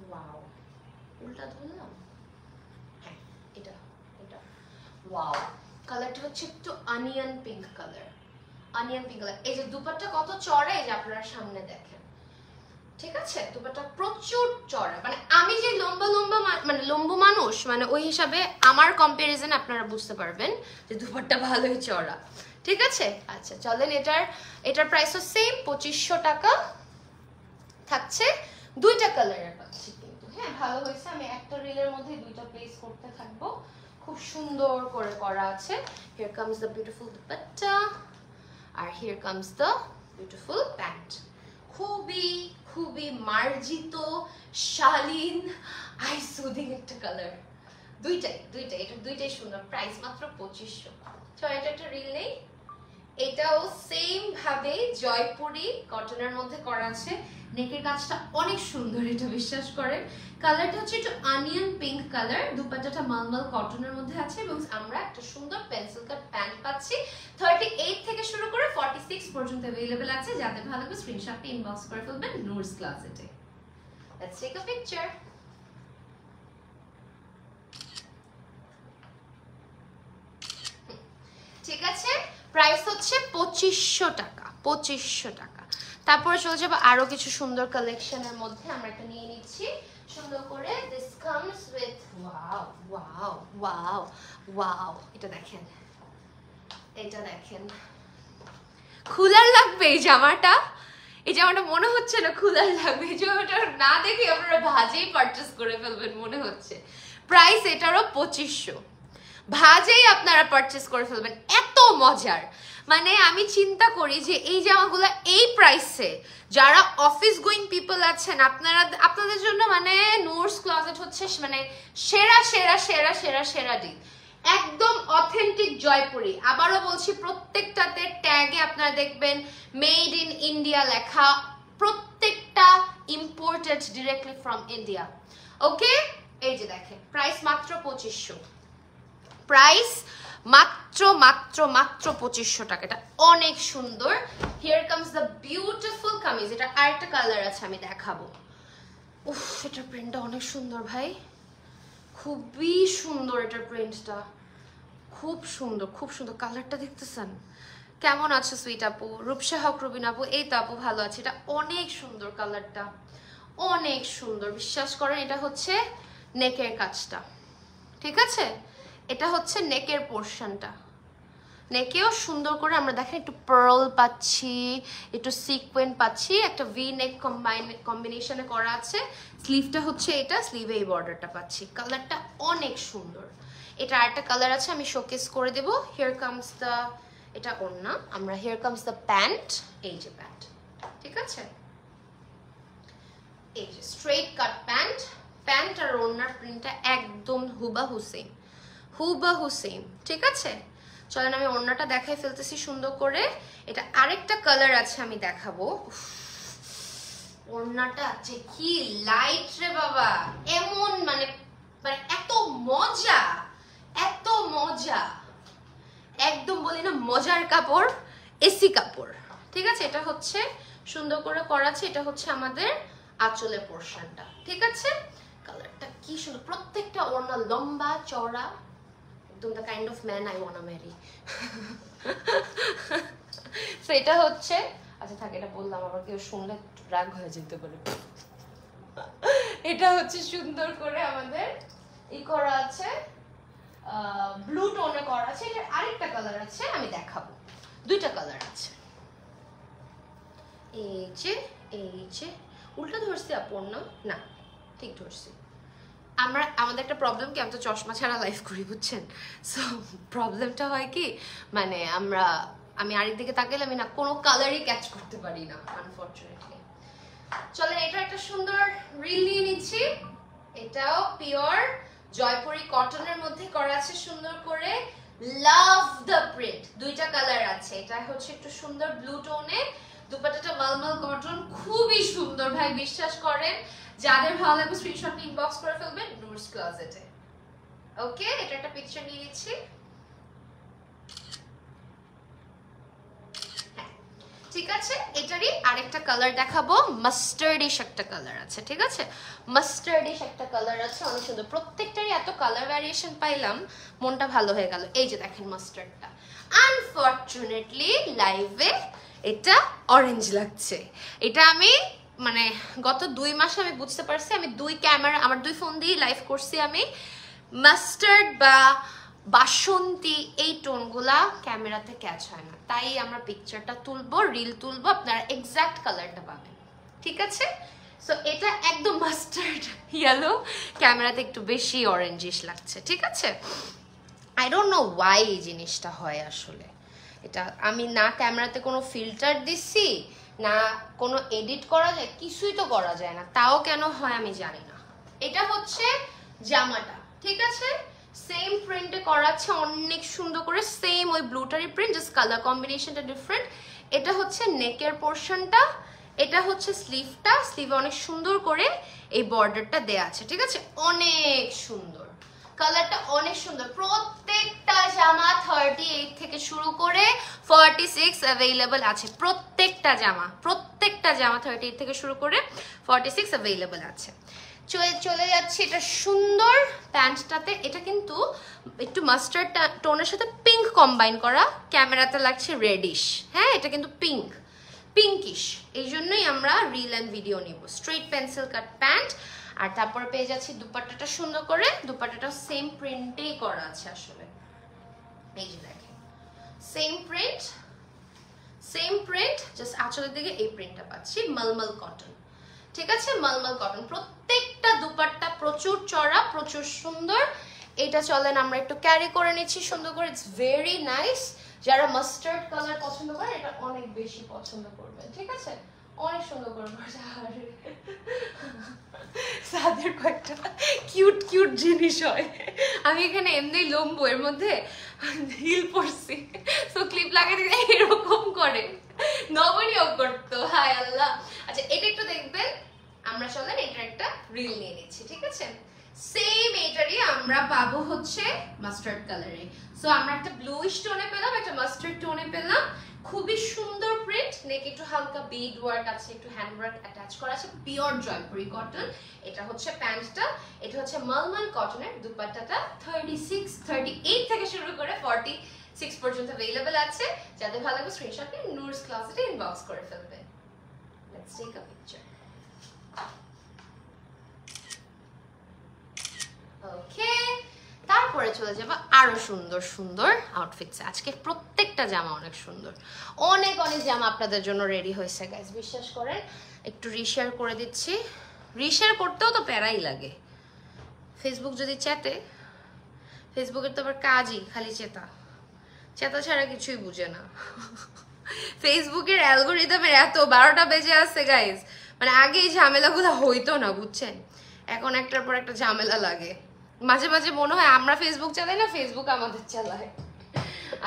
ওয়াও, উল্টা ধরলাম, হ্যাঁ এটা এটা ওয়াও, কালারটা হচ্ছে একটু onion pink colour, onion pink colour. এই যে দুপাট্টা কত চড়া, এই যে আপনারা সামনে দেখেন, ঠিক আছে, দুপাট্টা প্রচুর চড়া, মানে আমি যে লম্বা মানে লম্বু মানুষ, মানে ওই হিসাবে আমার কম্পারিজন আপনারা বুঝতে পারবেন যে দুপাট্টা ভালোই চড়া, ঠিক আছে। আচ্ছা চলেন, এটার প্রাইসও সেম 2500 টাকা থাকছে, দুইটা কালারের পাচ্ছি কিন্তু, হ্যাঁ ভালো হয়েছে, আমি একটা রিলের মধ্যে দুইটা প্লেস করতে থাকবো, খুব সুন্দর করে করা আছে। Here comes the beautiful dupatta R here comes the beautiful pant, খুবই খুবই মার্জিত শালীন আই সুদিং একটা কালার, দুইটাই এটা দুইটাই সুন্দর, প্রাইস মাত্র 2500। চল এটা একটা রিল নেই, এটাও সেম ভাবে জয়পুরি কটনের মধ্যে করা আছে, নেকের কাজটা অনেক সুন্দর, এটা বিশ্বাস করেন। কালারটা হচ্ছে একটু অনিয়ন পিঙ্ক কালার, দুপাট্টাটা মালমাল কটনের মধ্যে আছে এবং আমরা একটা সুন্দর পেন্সিল কাট প্যান্ট পাচ্ছি। 38 থেকে শুরু করে 46 পর্যন্ত अवेलेबल আছে, যাদের ভালো লাগবে স্ক্রিনশটটি ইনবক্স করে ফেলবেন নুরস ক্লোজেটে। Let's take a picture. ঠিক আছে, প্রাইস হচ্ছে 2500 টাকা, 2500 টাকা। তারপরে চলে যাবো আরো কিছু সুন্দর কালেকশনের মধ্যে, আমরা একটা নিয়ে নিচ্ছি সুন্দর করে, this comes with wow wow wow wow, এটা দেখেন, এটা দেখেন, খুলার লাগবে এই জামাটা, এই জামাটা মনে হচ্ছে না খুলার লাগবে, এই জামাটা না দেখে আপনারা ভাজেই পারচেজ করে ফেলবেন মনে হচ্ছে। প্রাইস এটারও 2500, ভাজেই আপনারা পারচেজ করে ফেলবেন, এত মজার। মানে আমি চিন্তা করি যে এই জামাগুলো এই প্রাইসে যারা অফিস গোয়িং পিপল আছেন, আপনাদের জন্য মানে নুরস ক্লোজেট হচ্ছে মানে সেরা সেরা সেরা সেরা সেরা ডিল, একদম অথেন্টিক জয়পুরি। আবারও বলছি, প্রত্যেকটাতে ট্যাগে আপনারা দেখবেন মেড ইন ইন্ডিয়া লেখা, প্রত্যেকটা ইম্পোর্টেড ডিরেক্টলি ফ্রম ইন্ডিয়া। ওকে, এই যে দেখেন প্রাইস মাত্র 2500, প্রাইস মাত্র মাত্র মাত্র 2500 টাকা, এটা অনেক সুন্দর। Here comes the beautiful kameez, এটা আরেকটা কালার আছে আমি দেখাবো। উফ, এটার প্রিন্টটা অনেক সুন্দর ভাই, খুবই সুন্দর, এটার প্রিন্টটা খুব সুন্দর, খুব সুন্দর। কালারটা দেখতেছেন কেমন আছে সুইট আপু, রূপসা হক রবিন আপু, এই তো আপু ভালো আছে, এটা অনেক সুন্দর, কালারটা অনেক সুন্দর, বিশ্বাস করেন। এটা হচ্ছে নেকের কাজটা, ঠিক আছে, এটা হচ্ছে নেকের পোর্শনটা, নেকেও সুন্দর করে আমরা দেখেন একটু পার্ল পাচ্ছি, একটু সিকোয়েন্স পাচ্ছি, একটা ভি নেক কম্বিনেশনে করা আছে। স্লিভটা হচ্ছে এটা, স্লিভে এই বর্ডারটা পাচ্ছি, কালারটা অনেক সুন্দর। এটা আরেকটা কালার আছে, আমি শোকেস করে দেব। হিয়ার কামস দ্য, এটা ওড়না, আমরা হিয়ার কামস দ্য প্যান্ট, এই যে প্যান্ট, ঠিক আছে, এই যে স্ট্রেট কাট প্যান্ট, প্যান্ট আর ওড়নার প্রিন্টটা একদম হুবাহু সেম, হুবাহু সেম, ঠিক আছে। চলেন আমি ওড়নাটা দেখাই ফেলতেছি সুন্দর করে। এটা আরেকটা কালার আছে আমি দেখাবো। ওড়নাটা আছে কি লাইট রে বাবা, এমন মানে মানে এত মজা, এত মজা, একদম বলি না মজার কাপড়, এসি কাপড়, ঠিক আছে। এটা হচ্ছে সুন্দর করে করা আছে, এটা হচ্ছে আমাদের আঁচলের পোর্শনটা, ঠিক আছে। কালারটা কি সুন্দর, প্রত্যেকটা ওড়না লম্বা চওড়া, একদম the kind of man I wanna marry. So এটা হচ্ছে, আচ্ছা থাক, এটা বললাম আবার কেউ শুনলে রাগ হয়ে যেতে পারে। এটা হচ্ছে সুন্দর করে আমাদের ই করা আছে, ব্লু টোনে করা আছে। এটার আরেকটা কালার আছে আমি দেখাবো, দুইটা কালার আছে। এই যে উল্টা ধরছি আপন, না ঠিক ধরছি, আমাদের একটা প্রবলেম কি, আমি তো চশমা ছাড়া লাইভ করি বুঝছেন। সো প্রবলেমটা হয় কি, মানে আমি আরেক দিকে তাকাইলে আমি না কোনো কালারই ক্যাচ করতে পারি না আনফরচুনেটলি। চলেন এটা একটা সুন্দর রিল নিয়ে নিচ্ছি। এটাও পিওর জয়পুরি কটনের মধ্যে করা আছে সুন্দর করে। লাভ দ্য প্রিন্ট, দুইটা কালার আছে। এটা হচ্ছে একটু সুন্দর ব্লু টোনে, দুপাট্টাটা মালমাল কটন, খুবই সুন্দর ভাই, বিশ্বাস করেন। যাদের ভালো লাগবে স্ক্রিনশট নিয়ে ইনবক্স করে ফেলবেন নুরস ক্লোজেটে। ওকে, এটা একটা পিকচার নিয়ে নিচ্ছি। ঠিক আছে, এটারই আরেকটা কালার দেখাবো, মাস্টার্ডিশ একটা কালার আছে। ঠিক আছে, মাস্টার্ডিশ একটা কালার আছে, অনেক সুন্দর। প্রত্যেকটারই এত কালার ভ্যারিয়েশন পাইলাম, মনটা ভালো হয়ে গেল। এই যে দেখেন মাস্টার্ডটা, আনফরচুনেটলি লাইভে এটা অরেঞ্জ লাগছে। এটা আমি মানে গত 2 মাসে আমি বুঝতে পারছি, আমি আমার 2 ফোন দিয়ে লাইভ করছি আমি। মাস্টার্ড বা বাসন্তী এই টোনগুলা ক্যামেরাতে ক্যাচ হয় না, তাই আমরা পিকচারটা তুলবো, রিল তুলবো, আপনারা এক্সাক্ট কালারটা পাবেন। ঠিক আছে, সো এটা একদম মাস্টার্ড ইয়েলো, ক্যামেরাতে একটু বেশি অরেঞ্জিশ লাগছে। ঠিক আছে, আই ডোন্ট নো ওয়াই এই জিনিসটা হয় আসলে। এটা আমি না ক্যামেরাতে কোনো ফিল্টার দিচ্ছি, না কোনো এডিট করা যায়, কিছুই তো করা যায় না, তাও কেন হয় আমি জানি না। এটা হচ্ছে জামাটা। ঠিক আছে, সেম প্রিন্টে করা আছে, অনেক সুন্দর করে, সেম ওই ব্লুটারি প্রিন্ট, জাস্ট কালার কম্বিনেশনটা ডিফারেন্ট। এটা হচ্ছে নেকের পোর্শনটা, এটা হচ্ছে স্লিভটা, স্লিভে অনেক সুন্দর করে এই বর্ডারটা দেয়া আছে। ঠিক আছে, অনেক সুন্দর, কালারটা অনেক সুন্দর। প্রত্যেকটা জামা 38 থেকে শুরু করে 46 অ্যাভেলেবল আছে। প্রত্যেকটা জামা 38 থেকে শুরু করে 46 অ্যাভেলেবল আছে। চলে যাচ্ছে এটা সুন্দর প্যান্টটাতে। এটা কিন্তু একটু মাস্টার্ড টোনের সাথে পিঙ্ক কম্বাইন করা, ক্যামেরাতে লাগছে রেডিশ। হ্যাঁ, এটা কিন্তু পিঙ্কিশ, এই জন্যই আমরা রিল অ্যান্ড ভিডিও নিব। স্ট্রেট পেন্সিল কাট প্যান্ট, আর তারপরে পেয়ে যাচ্ছি দুপাট্টাটা সুন্দর করে। দুপাট্টাটা সেম প্রিন্টেই করা আছে আসলে, এই যে দেখেন সেম প্রিন্ট, জাস্ট আঁচলের দিকে এই প্রিন্টটা পাচ্ছি, মলমল কটন। ঠিক আছে, মলমল কটন। প্রত্যেকটা দুপাট্টা প্রচুর চড়া, প্রচুর সুন্দর। এটা চলেন আমরা একটু ক্যারি করে নিচ্ছি সুন্দর করে। It's very nice. যারা মাস্টার্ড কালার পছন্দ করে এটা অনেক বেশি পছন্দ করবে। ঠিক আছে, অনেক সুন্দর করে তাদের কয়েকটা কিউট জিনিস হয়। আমি এখানে এমনি লম্বু, এর মধ্যে হিল পরছি, তো ক্লিপ লাগিয়ে দিলে এরকম করে, নবনীয় করতো। হায় আল্লাহ। আচ্ছা, এটা একটু দেখবেন। আমরা চলেন এটা একটা রিল নিয়ে নিচ্ছি। ঠিক আছে, সেম এটারই আমরা পাবো হচ্ছে মাস্টার্ড কালারে। সো আমরা একটা ব্লুইশ টোনে পেলাম, একটা মাস্টার্ড টোনে পেলাম। খুবই সুন্দর প্রিন্ট, নেক একটু হালকা বিড ওয়ার্ক আছে, একটু হ্যান্ড ওয়ার্ক অ্যাটাচ করা আছে, পিওর জয়পুরি কটন। এটা হচ্ছে প্যান্টটা, এটা হচ্ছে মলমল কটনের। দুপাট্টাটা 38 থেকে শুরু করে 46 পর্যন্ত अवेलेबल আছে। যাদের ভালো লাগবে স্ক্রিনশট নিয়ে নুরস ক্লোজেটে ইনবক্স করে ফেলবেন। Let's take a picture. Okay, তারপরে চলে যাব আরো সুন্দর আউটফিটস। আজকে প্রত্যেকটা জামা অনেক সুন্দর, অনেক জামা আপনাদের জন্য রেডি হয়েছে গাইস, বিশ্বাস করেন। একটু রিশেয়ার করে দিচ্ছি। রিশেয়ার করতেও তো প্যারাই লাগে, ফেসবুক যদি চ্যাটে, ফেসবুকের তো আবার কাজই খালি চেতা ছাড়া কিছুই বুঝে না। ফেসবুকের অ্যালগোরিদমের এত 12টা বেজে আছে গাইস, মানে আগে এই ঝামেলাগুলো হইতো না বুঝছেন, এখন একটার পর একটা ঝামেলা লাগে। মাঝে মনে হয় আমরা ফেসবুক চালাই না, ফেসবুক আমাদের চালায়।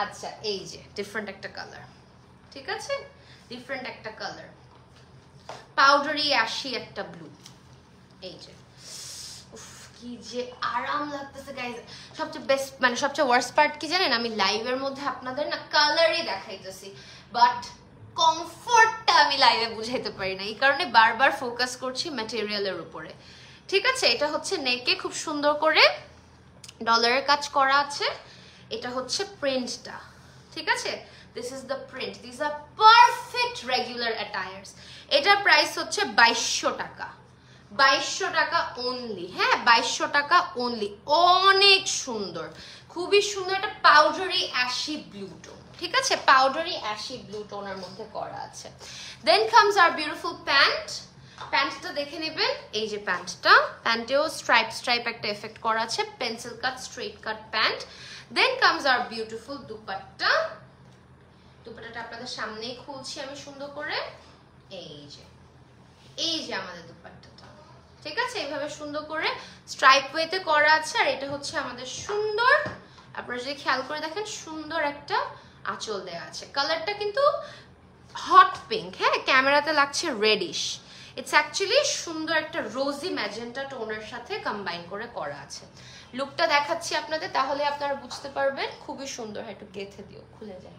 আচ্ছা, এই যে ডিফারেন্ট একটা কালার। ঠিক আছে, ডিফারেন্ট একটা কালার, পাউডারি অ্যাশি একটা ব্লু। এই যে কি যে আরাম লাগতেছে গাইস। সবচেয়ে বেস্ট মানে সবচেয়ে ওয়ার্স্ট পার্ট কি জানেন, আমি লাইভের মধ্যে আপনাদের না কালারই দেখাইতেছি, বাট কমফোর্টটা আমি লাইভে বুঝাইতে পারি না, এই কারণে বারবার ফোকাস করছি ম্যাটেরিয়ালের উপরে। ঠিক আছে, এটা হচ্ছে নেকে খুব সুন্দর করে ডলারের কাজ করা আছে। এটা হচ্ছে প্রিন্টটা। ঠিক আছে, this is the print, this are perfect regular attires. এটার প্রাইস হচ্ছে 2200 টাকা, 2200 টাকা অনলি। হ্যাঁ, 2200 টাকা অনলি। অনেক সুন্দর, খুবই সুন্দর। একটা পাউডারি অ্যাশি ব্লু টোন। ঠিক আছে, পাউডারি অ্যাশি ব্লু টোনের মধ্যে করা আছে। Then comes our beautiful pant. প্যান্টটা দেখে নেবেন, এই যে প্যান্টটা, প্যান্টেও স্ট্রাইপ একটা এফেক্ট করা আছে, pencil cut straight cut pant. Then comes our beautiful dupatta. দুপাট্টাটা আপনাদের সামনেই খুলছি আমি সুন্দর করে। এই যে আমাদের দুপাট্টাটা, ঠিক আছে, এইভাবে সুন্দর করে স্ট্রাইপ ওয়েতে করা আছে। আর এটা হচ্ছে আমাদের সুন্দর, আপনারা যদি খেয়াল করে দেখেন, সুন্দর একটা আঁচল দেওয়া আছে। কালারটা কিন্তু হট পিঙ্ক, হ্যাঁ, ক্যামেরাতে লাগছে রেডিশ। ইটস অ্যাকচুয়ালি সুন্দর একটা রোজি ম্যাজেন্টা টোনের সাথে কম্বাইন করে করা আছে। লুকটা দেখাচ্ছি আপনাদের, তাহলে আপনারা বুঝতে পারবেন। খুবই সুন্দর। একটু গেথে দিও, খুলে যায়।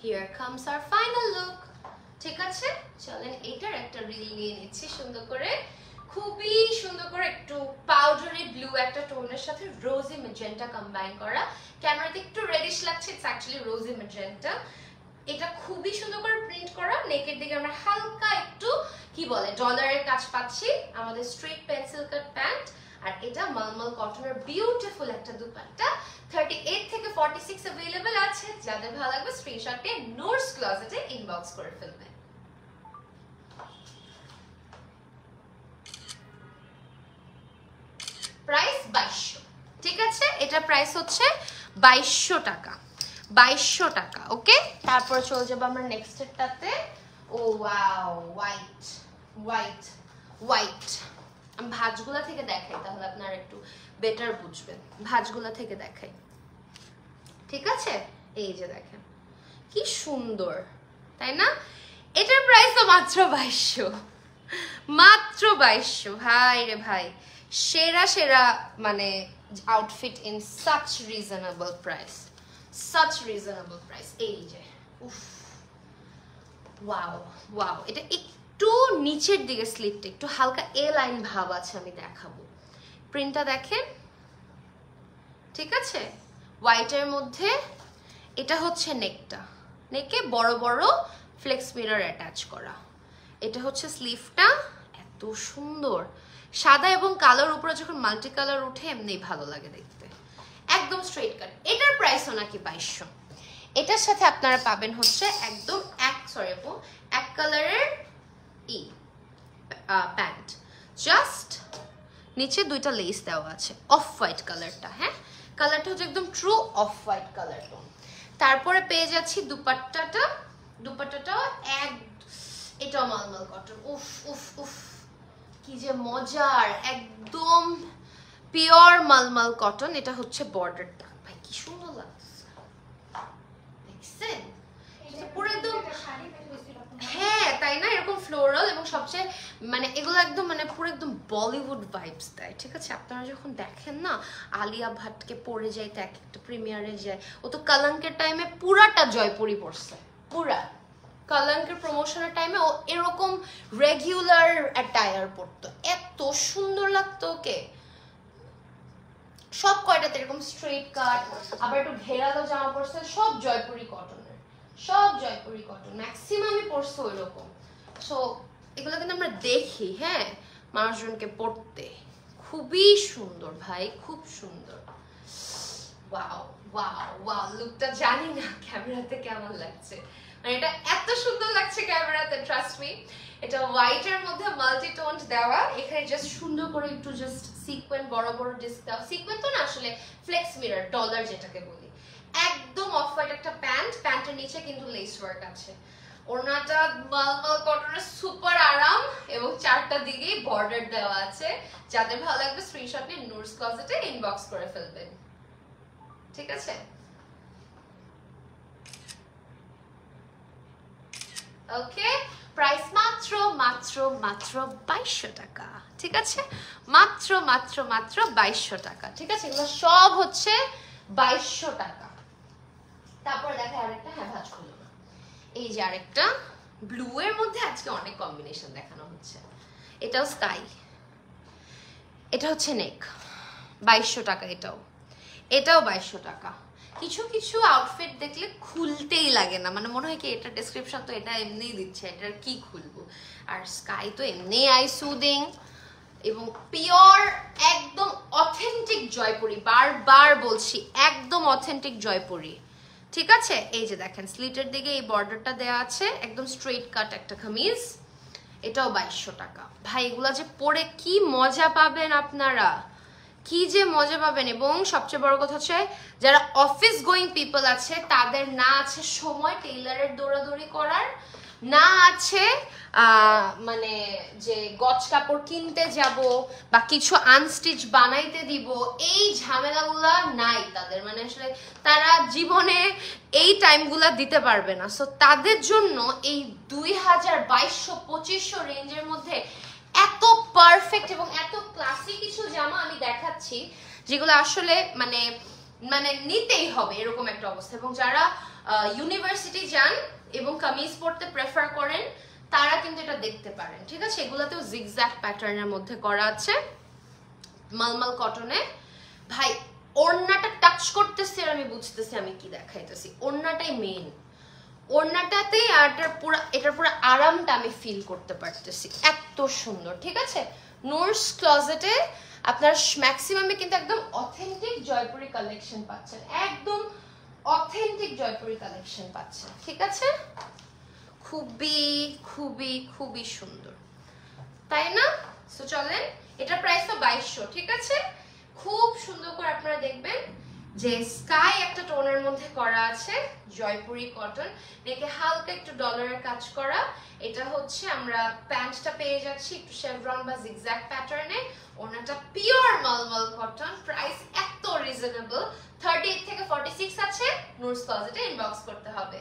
Here comes our final look. ঠিক আছে, চলেন এটার একটা রিল নিয়ে নিচ্ছি সুন্দর করে। খুবই সুন্দর করে একটু পাউডারি ব্লু একটা টোনের সাথে রোজি ম্যাজেন্টা কম্বাইন করা। ক্যামেরাতে একটু রেডিশ লাগছে, ইটস অ্যাকচুয়ালি রোজি ম্যাজেন্টা। এটা খুবই সুন্দর করে প্রিন্ট করা। নেকের দিকে আমরা হালকা একটু কি বলে ডলারের কাজ পাচ্ছি। আমাদের স্ট্রেট পেন্সিল কাট প্যান্ট, আর এটা মালমল কটনের বিউটিফুল একটা দুপাট্টা। 38 থেকে 46 अवेलेबल আছে। যাদের ভালো লাগবে স্ক্রিনশট নিয়ে নোরস ক্লোজেটে ইনবক্স করে ফেলবেন। প্রাইস 2200, ঠিক আছে, এটা প্রাইস হচ্ছে 2200 টাকা। 2200 টাকা, ওকে। তারপর চলে যাব আমরা নেক্সট এরটাতে। ও ওয়াও, হোয়াইট হোয়াইট হোয়াইট। আমি ভাঁজগুলা থেকে দেখাই, তাহলে আপনারা একটু বেটার বুঝবেন। ভাঁজগুলা থেকে দেখাই, ঠিক আছে। এই যে দেখেন কি সুন্দর, তাই না? এটার প্রাইস তো মাত্র 2200, মাত্র 2200। ভাই রে ভাই, সেরা সেরা মানে outfit in such reasonable price, such reasonable price. এই যে উফ, ওয়াও ওয়াও। এটা একটু নিচের দিকে স্লিপটা একটু হালকা এ লাইন ভাব আছে, আমি দেখাবো। প্রিন্টটা দেখেন, ঠিক আছে, হোয়াইটের মধ্যে। এটা হচ্ছে নেকটা, নেকে বড় বড় ফ্লেক্স মিরর অ্যাটাচ করা। এটা হচ্ছে স্লিভটা, এত সুন্দর সাদা এবং কালোর উপরে যখন মাল্টি কালার উঠে এমনি ভালো লাগে দেখতে, একদম স্ট্রেট কাট। এটার প্রাইসও নাকি 2200। এটার সাথে আপনারা পাবেন হচ্ছে একদম এক কালারের প্যান্ট, জাস্ট নিচে দুইটা লেস দেওয়া আছে, অফ হোয়াইট কালারটা, হ্যাঁ, কালারটা হচ্ছে একদম true off white colour tone. তারপরে পেয়ে যাচ্ছি দুপাট্টাটা। দুপাট্টাটাও এটাও মালমল কটন। উফ উফ উফ, কি যে মজার, একদম পিওর মালমল কটন। এটা হচ্ছে বর্ডারটা, ভাই কি সুন্দর লাগছে, দেখছেন? পুরো একদম, হ্যাঁ তাই না, এরকম ফ্লোরাল এবং সবচেয়ে মানে এগুলো একদম মানে পুরো একদম বলিউড ভাইবস দেয়, ঠিক আছে। আপনারা যখন দেখেন না আলিয়া ভাটকে পরে যাইতে এক একটা প্রিমিয়ারে যায়, ও তো কলঙ্কের টাইমে পুরাটা জয়পুরি পরছে, পুরা কলঙ্কের প্রমোশনের টাইমে ও এরকম রেগুলার অ্যাটায়ার পরতো, এত সুন্দর লাগতো ওকে। সব কয়টাতে এরকম স্ট্রেট কাট, আবার একটু ঘেরালো জামা পরছে, সব জয়পুরি কটনের, সব জয়পুরি কটন, ম্যাক্সিমামই পরছে ওই রকম। সো এগুলো কিন্তু আমরা দেখি, হ্যাঁ, মানুষজনকে পরতে, খুবই সুন্দর ভাই, খুব সুন্দর। ওয়াও ওয়াও ওয়াও, লুকটা জানি না ক্যামেরাতে কেমন লাগছে, মানে এটা এত সুন্দর লাগছে ক্যামেরাতে, ট্রাস্ট মি। এটা হোয়াইটের মধ্যে মাল্টি টোন দেওয়া, এখানে জাস্ট সুন্দর করে একটু জাস্ট সিকোয়েন্স, বড় বড় ডিস্ক দেওয়া, সিকোয়েন্স তো না আসলে ফ্লেক্স মিরর, ডলার যেটাকে বলি। একদম অফ হোয়াইট একটা প্যান্ট, প্যান্টের নিচে কিন্তু লেস ওয়ার্ক আছে। ওড়নাটা মালমল কটনের সুপার আরাম এবং চারটা দিকেই বর্ডার দেওয়া আছে। যাদের ভালো লাগবে স্ক্রিনশট নিয়ে নুরস ক্লোজেটে ইনবক্স করে ফেলবেন, ঠিক আছে। ওকে, প্রাইস মাত্র মাত্র মাত্র 2200 টাকা, ঠিক আছে, মাত্র মাত্র মাত্র 2200 টাকা, ঠিক আছে। এগুলো সব হচ্ছে 2200 টাকা। তারপরে দেখে আরেকটা, হ্যাঁ ভাঁজ খুলো না, এই যে আরেকটা ব্লু এর মধ্যে আজকে অনেক কম্বিনেশন দেখানো হচ্ছে। এটাও স্কাই, এটা হচ্ছে নেক, 2200 টাকা। এটাও 2200 টাকা। কিছু কিছু আউটফিট দেখলে খুলতেই লাগে না, মানে মনে হয় কি এটা ডেসক্রিপশন তো এটা এমনিই দিচ্ছে, এটার কি খুলবো। আর স্কাই তো এমনি আই সুদিং, এবং পিওর একদম অথেন্টিক জয়পুরি, বারবার বলছি একদম অথেন্টিক জয়পুরি, ঠিক আছে। এই যে দেখেন স্লিটের দিকে এই বর্ডারটা দেওয়া আছে, একদম স্ট্রেট কাট একটা কামিজ, এটাও 2200 টাকা। ভাই এগুলা যে পরে কি মজা পাবেন আপনারা, কি যে মজা পাবেন। এবং সবচেয়ে বড় কথা হচ্ছে যারা অফিস গোয়িং পিপল আছে তাদের না আছে সময় টেইলারের দৌড়াদৌড়ি করার, না আছে মানে যে গজ কাপড় কিনতে যাব বা কিছু আনস্টিচ বানাইতে দিব, এই ঝামেলাগুলা নাই তাদের, মানে আসলে তারা জীবনে এই টাইমগুলা দিতে পারবে না। সো তাদের জন্য এই 2200-2200-2500 রেঞ্জের মধ্যে এত পারফেক্ট এবং এত ক্লাসি কিছু জামা আমি দেখাচ্ছি যেগুলো আসলে মানে মানে নিতেই হবে এরকম একটা অবস্থা। এবং যারা ইউনিভার্সিটি যান এবং কামিজ পরতে প্রেফার করেন তারা কিন্তু এটা দেখতে পারেন, ঠিক আছে। এগুলাতেও জিগজ্যাগ প্যাটার্নের মধ্যে করা আছে, মালমাল কটনে। ভাই ওড়নাটা টাচ করতেছি আর আমি বুঝতেছি আমি কি দেখাইতেছি, ওড়নাটাই মেইন, ওড়নাটাতেই আর এটার পুরো আরামটা আমি ফিল করতে পারতেছি, এত সুন্দর, ঠিক আছে। নোরস ক্লজেটে আপনার ম্যাক্সিমামে কিন্তু একদম অথেন্টিক জয়পুরি কালেকশন পাচ্ছেন, একদম অথেন্টিক জয়পুরি কালেকশন পাচ্ছেন, ঠিক আছে। খুবই খুবই খুবই সুন্দর, তাই না? সো চলেন, এটার প্রাইস তো 2200, ঠিক আছে। খুব সুন্দর করে আপনারা দেখবেন যে স্কাই একটা টোনের মধ্যে করা আছে, জয়পুরি কটন, দেখে হালকা একটু ডলারের কাজ করা। এটা হচ্ছে আমরা প্যান্টটা পেয়ে যাচ্ছি একটু শেভরন বা জিগজ্যাগ প্যাটার্নে, ওনাটা পিওর মালমাল কটন, প্রাইস এত রিজনেবল। 38 থেকে 46 আছে, নুরস ক্লজেটে ইনবক্স করতে হবে।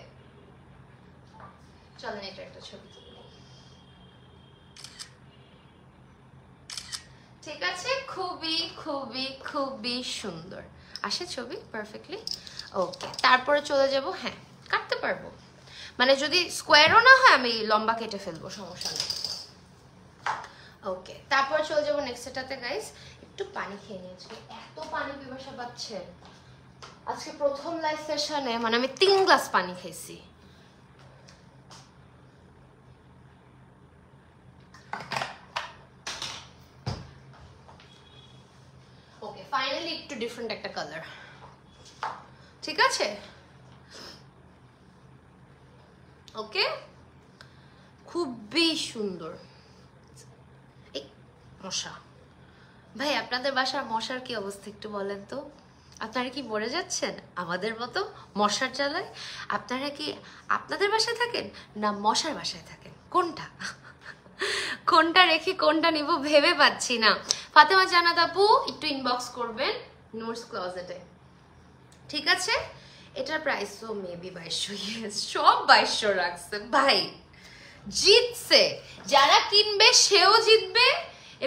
চলেন এটা একটা ছবি তুলি, ঠিক আছে। খুবই খুবই খুবই সুন্দর আসে ছবি, পারফেক্টলি ওকে। তারপরে চলে যাব, হ্যাঁ কাটতে পারবো, মানে যদি স্কোয়ারও না হয় আমি লম্বা কেটে ফেলবো, সমস্যা নেই। ওকে, তারপরে চলে যাবো নেক্সট এটাতে। গাইস একটু পানি খেয়ে নিয়েছি, এত পানি পিপাসা পাচ্ছে আজকে প্রথম লাইভ সেশনে, মানে আমি 3 গ্লাস পানি খেয়েছি। ওকে, ফাইনালি একটু ডিফারেন্ট একটা কালার, ঠিক আছে। ওকে, খুবই সুন্দর। এই মশা, ভাই আপনাদের বাসার মশার কি অবস্থা একটু বলেন তো? আপনারা কি মরে যাচ্ছেন আমাদের মতো মশার জ্বালায়? আপনারা কি আপনাদের বাসায় থাকেন না মশার বাসায় থাকেন? কোনটা কোনটা রেখে কোনটা নিব ভেবে পাচ্ছি না। ফাতেমা জান্নাত আপু একটু ইনবক্স করবেন নুরস ক্লজেটে, ঠিক আছে। এটার প্রাইস তো মেবি 2200, ইয়েস সব 2200 রাখছে। ভাই জিতছে, যারা কিনবে সেও জিতবে।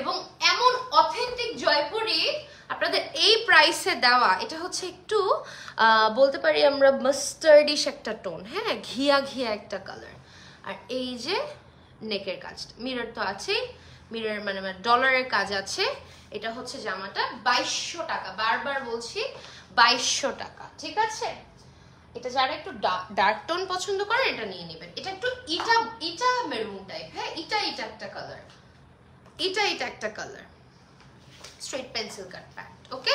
এবং এমন অথেন্টিক জয়পুরি আপনাদের এই প্রাইসে দেওয়া, এটা হচ্ছে একটু বলতে পারি আমরা মাস্টার্ডিশ একটা টোন, হ্যাঁ ঘিয়া ঘিয়া একটা কালার। আর এই যে নেকের কাজ, মিরর তো আছে, মিরর মানে ডলারের কাজ আছে। এটা হচ্ছে জামাটা 2200 টাকা, বারবার বলছি 2200 টাকা, ঠিক আছে। এটা যারা একটু ডার্ক টোন পছন্দ করেন এটা নিয়ে নেবেন। এটা একটু ইটা মেরুন টাইপ, হ্যাঁ ইটা একটা কালার, এটা একটা colour, straight pencil cut pant. Okay,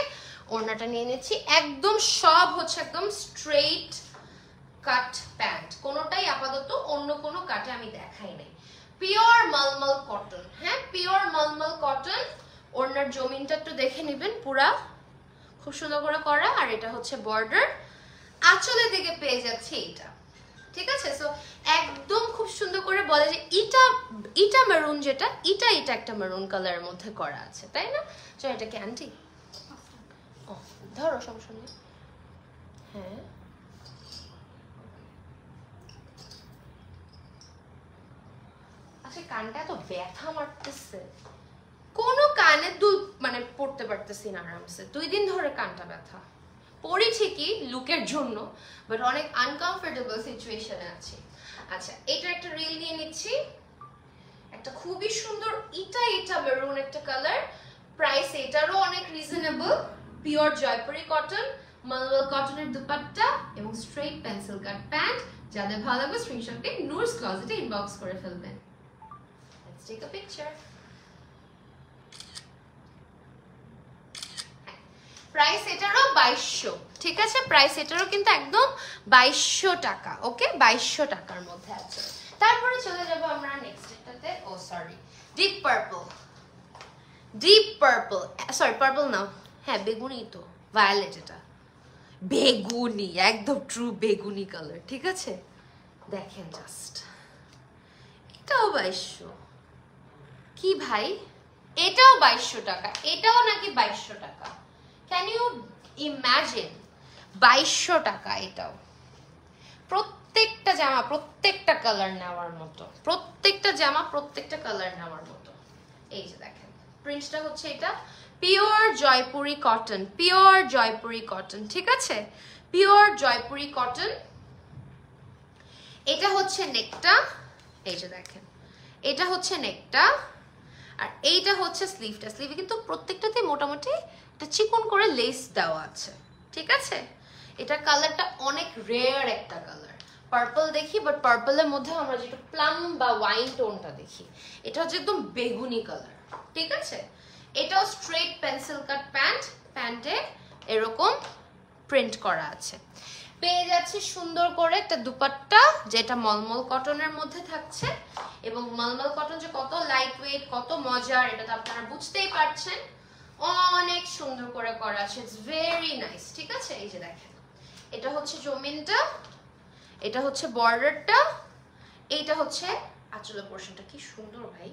ওড়নাটা নিয়ে নিচ্ছি, একদম সব হচ্ছে একদম স্ট্রেট কাট প্যান্ট, কোনোটাই আপাতত অন্য কোনো কাটে আমি দেখাই নাই। পিওর মালমাল কটন, হ্যাঁ পিওর মালমাল কটন। ওড়নার জমিনটা একটু দেখে নেবেন, পুরা খুব সুন্দর করে করা। আর এটা হচ্ছে বর্ডার, আঁচলের দিকে পেয়ে যাচ্ছে এটা, ঠিক আছে। সো একদম খুব সুন্দর করে বলে যে ইটা মেরুন, যেটা ইটা একটা মেরুন কালারের মধ্যে করা আছে, তাই না? চল এটা কি আন্টি ও ধরো, সমস্যা নেই। হ্যাঁ আচ্ছা, কানটা তো ব্যথা মারতেছে, কোনো কানের দুল মানে পড়তে পারতেছি না আরামসে, 2 দিন ধরে কানটা ব্যথা। পরি ঠিকই লুকের জন্য, বাট অনেক আনকমফোর্টেবল সিচুয়েশনে আছি। আচ্ছা, এটা একটা রিল নিয়ে নিচ্ছি, একটা খুবই সুন্দর ইটা মেরুন একটা কালার। প্রাইস এটারও অনেক রিজনেবল, পিওর জয়পুরি কটন, মালওয়াল কটনের দুপাট্টা এবং স্ট্রেট পেন্সিল কাট প্যান্ট। যাদের ভালো লাগবে স্ক্রিনশট দিয়ে নুরস ক্লজেটে ইনবক্স করে ফেলবেন। Let's take a picture. Price এটারও 2200, ঠিক আছে? প্রাইস এটারও কিন্তু একদম 2200 টাকা। ওকে, 2200 টাকার মধ্যে আছে। তারপরে চলে যাব আমরা নেক্সট এটাতে। Oh sorry, deep purple. Deep purple, sorry purple না, হ্যাঁ বেগুনি তো, ভায়োলেট। এটা বেগুনি, একদম ট্রু বেগুনি কালার, ঠিক আছে? দেখেন জাস্ট, এটাও 2200। কি ভাই, এটাও 2200 টাকা, এটাও নাকি 2200 টাকা। Can you imagine? 2200 টাকা এটাও। প্রত্যেকটা জামা প্রত্যেকটা কালার নেওয়ার মতো, প্রত্যেকটা জামা প্রত্যেকটা কালার নেওয়ার মতো। এই যে দেখেন প্রিন্টটা হচ্ছে এটা, pure Jaipuri cotton, pure Jaipuri cotton, ঠিক আছে? Pure Jaipuri cotton. এটা হচ্ছে নেকটা, এই যে দেখেন এটা হচ্ছে নেকটা, আর এইটা হচ্ছে স্লিভটা। স্লিভে কিন্তু প্রত্যেকটাতে মোটামুটি একটা চিকন করে লেস দেওয়া আছে, ঠিক আছে? এটার কালারটা অনেক রেয়ার একটা কালার। পার্পল দেখি, বাট পার্পলের মধ্যে আমরা যেটা প্লাম বা ওয়াইন টোনটা দেখি, এটা হচ্ছে একদম বেগুনি কালার, ঠিক আছে? এটাও স্ট্রেট পেন্সিল কাট প্যান্ট, প্যান্টে এরকম প্রিন্ট করা আছে। পেয়ে যাচ্ছে সুন্দর করে একটা দুপাট্টা, যেটা মলমল কটনের মধ্যে থাকছে। এবং মলমল কটন যে কত লাইট ওয়েট, কত মজার, এটা তো আপনারা বুঝতেই পারছেন। অনেক সুন্দর করে করা আছে, ইটস ভেরি নাইস, ঠিক আছে? এই যে দেখেন এটা হচ্ছে জমিনটা, এটা হচ্ছে বর্ডারটা, এইটা হচ্ছে আঁচলের পোরশনটা। কি সুন্দর ভাই,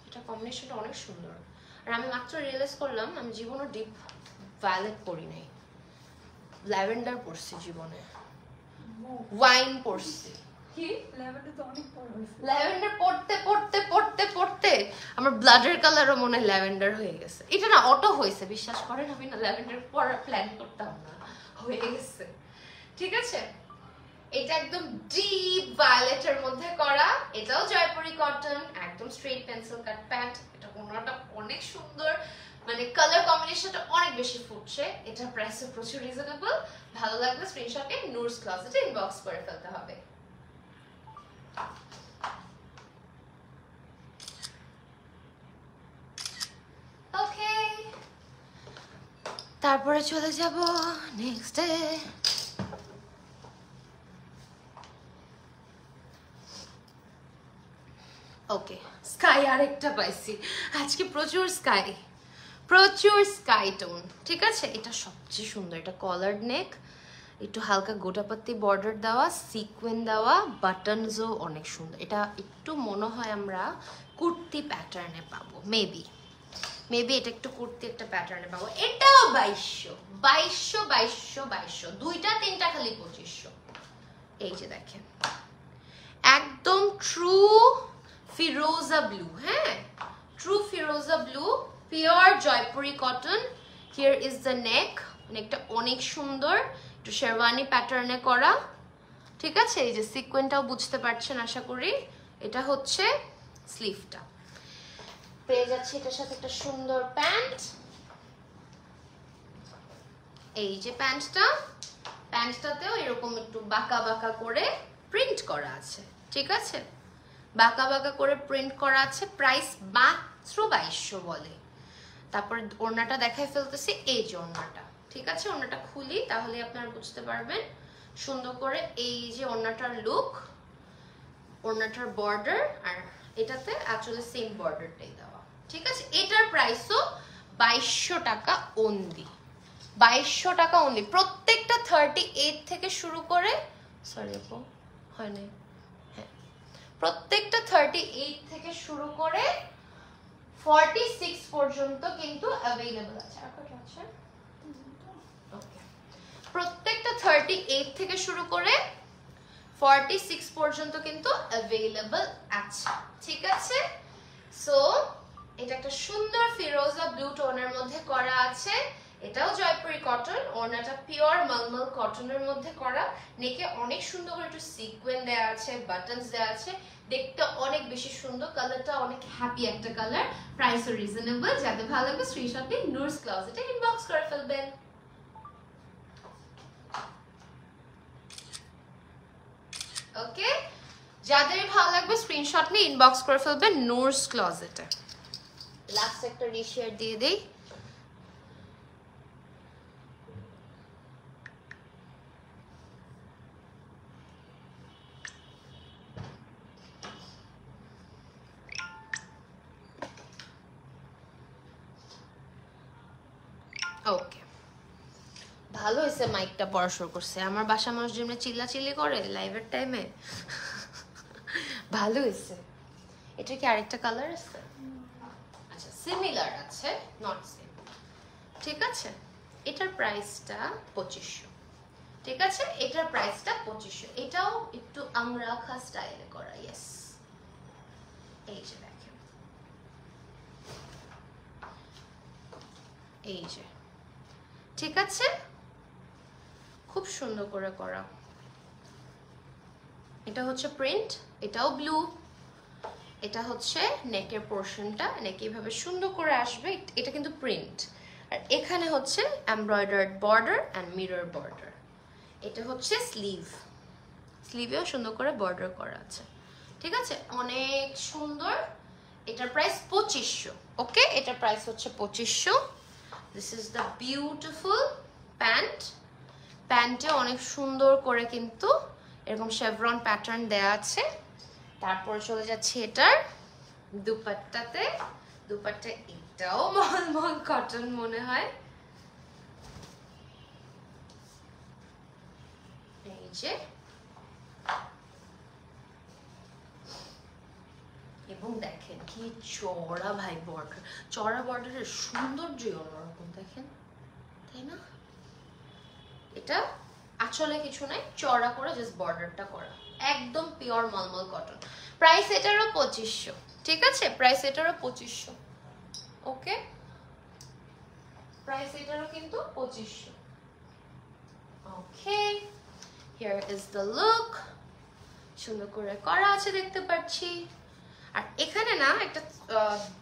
এটা কম্বিনেশনটা অনেক সুন্দর। আর আমি মাত্র রিয়েলাইজ করলাম আমি জীবনে ডিপ ভায়োলেট পরি নাই, ল্যাভেন্ডার পরছি জীবনে, ওয়াইন পরছি। কি ল্যাভেন্ডার তো অনেক পড়া হইছে, ল্যাভেন্ডার পড়তে পড়তে পড়তে পড়তে আমার ব্লাডের কালারও মনে হয় ল্যাভেন্ডার হয়ে গেছে। এটা না অটো হয়েছে, বিশ্বাস করেন, আমি না ল্যাভেন্ডার পরার প্ল্যান করতাম না, হয়ে গেছে, ঠিক আছে? এটা একদম ডিপ ভায়োলেটের মধ্যে করা, এটাও জয়পুরি কটন, একদম স্ট্রেট পেন্সিল কাট প্যান্ট। এটা ওনাটা অনেক সুন্দর, মানে কালার কম্বিনেশনটা অনেক বেশি ফুটছে। এটার প্রাইসও প্রচুর রিজনেবল। ভালো লাগলে স্ক্রিনশটে নূরস ক্লজেটে ইনবক্স করে ফেলতে হবে। ওকে, তারপরে চলে যাব নেক্সট ডে। ওকে, স্কাই আরেকটা পাইছি আজকে, প্রচুর স্কাই, প্রচুর স্কাই টোন, ঠিক আছে? এটা সবচেয়ে সুন্দর, এটা কলার্ড নেক, একটু হালকা গোটাপাতি বর্ডার দেওয়া, সিকোয়েন দেওয়া, বাটনসও অনেক সুন্দর। এটা একটু মনে হয় আমরা কুর্তি প্যাটার্নে পাবো, মেবি এটা একটু কুর্তি একটা প্যাটার্নে পাবো। এটাও 2200, 2200, 2200, 2200, দুইটা তিনটা খালি 2500। এই যে দেখেন একদম ট্রু ফিরোজা ব্লু, হ্যাঁ ট্রু ফিরোজা blue, pure Jaipuri cotton. Here is the neck, নেকটা অনেক সুন্দর, একটু শেরওয়ানি প্যাটার্নে করা, ঠিক আছে? এই যে সিকোয়েন্সটাও বুঝতে পারছেন আশা করি। এটা হচ্ছে স্লিভটা, পেয়ে যাচ্ছে এটার সাথে একটা সুন্দর প্যান্ট। এই যে প্যান্টটাতেও এরকম একটু বাঁকা বাঁকা করে প্রিন্ট করা আছে, ঠিক আছে? বাঁকা বাঁকা করে প্রিন্ট করা আছে। প্রাইস মাত্র 2200 বলে। তারপরে ওড়নাটা দেখাই ফেলতেছি, এই যে ওড়নাটা, ঠিক আছে? ওড়নাটা খুলি তাহলে আপনারা বুঝতে পারবেন সুন্দর করে। এই যে ওড়নাটার লুক, ওড়নাটার বর্ডার, আর এটাতে আসলে সেম বর্ডারটাই দেওয়া, ঠিক আছে? এটার প্রাইসও 2200 টাকা অনলি, 2200 টাকা অনলি। প্রত্যেকটা 38 থেকে শুরু করে, সরি আপু হয় নাই, হ্যাঁ প্রত্যেকটা 38 থেকে শুরু করে 46 পর্যন্ত কিন্তু অ্যাভেলেবল আছে। ওকে, প্রত্যেকটা 38 থেকে শুরু করে 46 পর্যন্ত কিন্তু অ্যাভেলেবল আছে, ঠিক আছে? সো এটা একটা সুন্দর ফিরোজা ব্লু টোনের মধ্যে করা আছে। এটাও জয়পুরি কটন, ওড়নাটা পিওর মলমল কটনের মধ্যে করা। নেকে অনেক সুন্দর করে একটু সিকোয়েন্স দেওয়া আছে, বাটনস দেওয়া আছে, দেখতে অনেক বেশি সুন্দর। কালারটা অনেক হ্যাপি একটা কালার, প্রাইসও রিজনেবল। যাদের ভালো লাগবে স্ক্রিনশট নিয়ে নূরস ক্লজেটে ইনবক্স করে ফেলবেন। ওকে, যাদের ভালো লাগবে স্ক্রিনশট নিয়ে ইনবক্স করে ফেলবেন নূরস ক্লজেটে। লাস্ট একটা রিশেয়ার দিয়ে দেই। ভালো হয়েছে মাইকটা পড়া শুরু করছে। আমার বাসা মানুষ যেমনি চিল্লাচিল্লি করে লাইভের টাইমে, ভালো হয়েছে। এটা কি আরেকটা কালার আছে? আচ্ছা সিমিলার আছে, নট সেম। ঠিক আছে, এটার প্রাইসটা 2500। ঠিক আছে, এটার প্রাইসটা 2500। এটাও একটু আমরাখা স্টাইলে করা। ইয়েস, এই যে দেখেন, এই যে, ঠিক আছে, খুব সুন্দর করে করা। এটা হচ্ছে প্রিন্ট, এটাও ব্লু। এটা হচ্ছে নেকের পোর্শনটা, নেক এইভাবে সুন্দর করে আসবে, এটা কিন্তু প্রিন্ট। আর এখানে হচ্ছে embroidered border and mirror border. এটা হচ্ছে স্লিভ, স্লিভেও সুন্দর করে বর্ডার করা আছে। ঠিক আছে, অনেক সুন্দর। এটার প্রাইস 2500। ওকে, এটার প্রাইস হচ্ছে 2500। This is the beautiful pant. প্যান্টে অনেক সুন্দর করে কিন্তু এরকম শেভরন প্যাটার্ন দেয়া আছে। তারপর চলে যাচ্ছে এটার দুপাট্টাতে। দুপাট্টা এটাও মলমল কটন মনে হয়। এই যে, এবং দেখেন কি চড়া ভাই বর্ডার, চড়া বর্ডারের সৌন্দর্যই অন্যরকম দেখেন, তাই না? এটা আসলে কিছু নাই, চড়া করে জাস্ট বর্ডারটা করা, একদম পিওর মলমল কটন। প্রাইস এটারও 2500। ঠিক আছে, প্রাইস এটারও 2500। ওকে, প্রাইস এটারও কিন্তু 2500। ওকে, হিয়ার ইজ দ্য লুক। সুন্দর করে করা আছে দেখতে পাচ্ছি। আর এখানে না একটা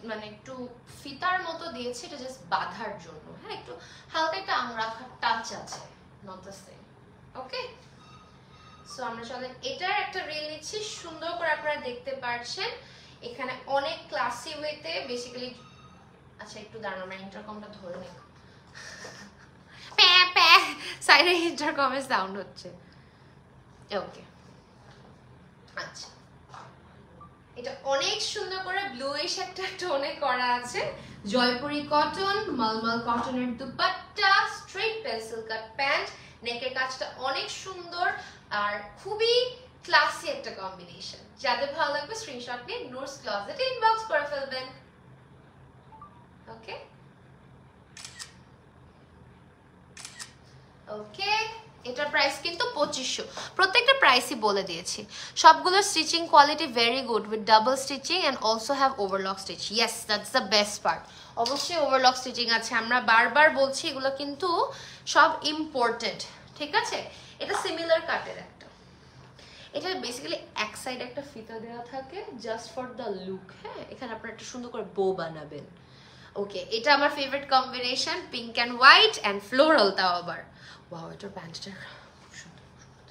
মানে একটু ফিতার মতো দিয়েছে, এটা জাস্ট বাঁধার জন্য। হ্যাঁ, একটু হালকা একটা আমরাখার টাচ আছে, not the same. Okay, so আমরা চলেন এটার একটা রিল নিচ্ছি। সুন্দর করে আপনারা দেখতে পাচ্ছেন এখানে অনেক ক্লাসি ওয়েতে বেসিক্যালি। আচ্ছা একটু দাঁড়ান, আমরা ইন্টারকমটা ধরে নিই। প্যা প্যা সাইডে ইন্টারকমের সাউন্ড হচ্ছে। ওকে, আচ্ছা, এটা অনেক সুন্দর করে ব্লুইশ একটা টোনে করা আছে। জয়পুরি কটন, মলমল কটনের dupatta, straight pencil cut pant. নেকের কাজটা অনেক সুন্দর আর খুবই ক্লাসি একটা কম্বিনেশন। যাদের ভালো লাগবে স্ক্রিনশট নিয়ে নূরস ক্লজেটে ইনবক্স করে ফেলবেন। ওকে, ওকে, এটার প্রাইস কিন্তু 2500। প্রত্যেকটা প্রাইসই বলে দিয়েছি। সবগুলো stitching quality very good with double stitching and also have overlock stitch. Yes, that's the best part. অবশ্যই ওভারলক স্টিচিং আছে, আমরা বারবার বলছি এগুলো কিন্তু সব ইম্পোর্টেড। ঠিক আছে, এটা সিমিলার কাটের একটা। এটা বেসিক্যালি এক সাইড একটা ফিতা দেওয়া থাকে জাস্ট ফর দ্য লুক। হ্যাঁ, এখানে আপনারা একটা সুন্দর করে বো বানাবেন। ওকে, এটা আমার favourite combination, pink and white and floral, তাও আবার। ওয়াও, এটার প্যান্টটা খুব সুন্দর,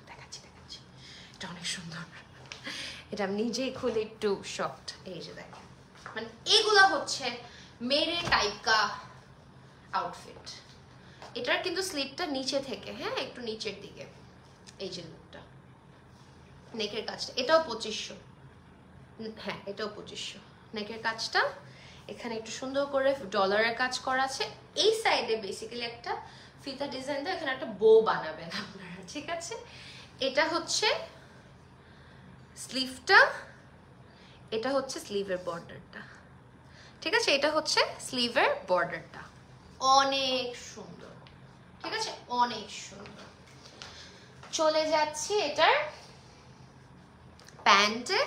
দেখাচ্ছি দেখাচ্ছি, এটা অনেক সুন্দর। এটা আমি নিজেই খুলে একটু শকড। এই যে দেখেন, মানে এগুলো হচ্ছে মেরে টাইপকা আউটফিট। এটার কিন্তু স্লিপটা নিচে থেকে, হ্যাঁ একটু নিচের দিকে। এই যে লুকটা, নেকের কাজটা এটাও 2500। হ্যাঁ, এটাও 2500। নেকের কাজটা এখানে একটু সুন্দর করে ডলারের কাজ করা আছে। এই সাইডে বেসিক্যালি একটা ফিতা ডিজাইন দিয়ে এখানে একটা বো বানাবেন আপনারা। ঠিক আছে, এটা হচ্ছে স্লিভটা, এটা হচ্ছে স্লিভের বর্ডারটা। ঠিক আছে, এটা হচ্ছে স্লিভের বর্ডারটা, অনেক সুন্দর। ঠিক আছে, অনেক সুন্দর। চলে যাচ্ছি এটার প্যান্টে।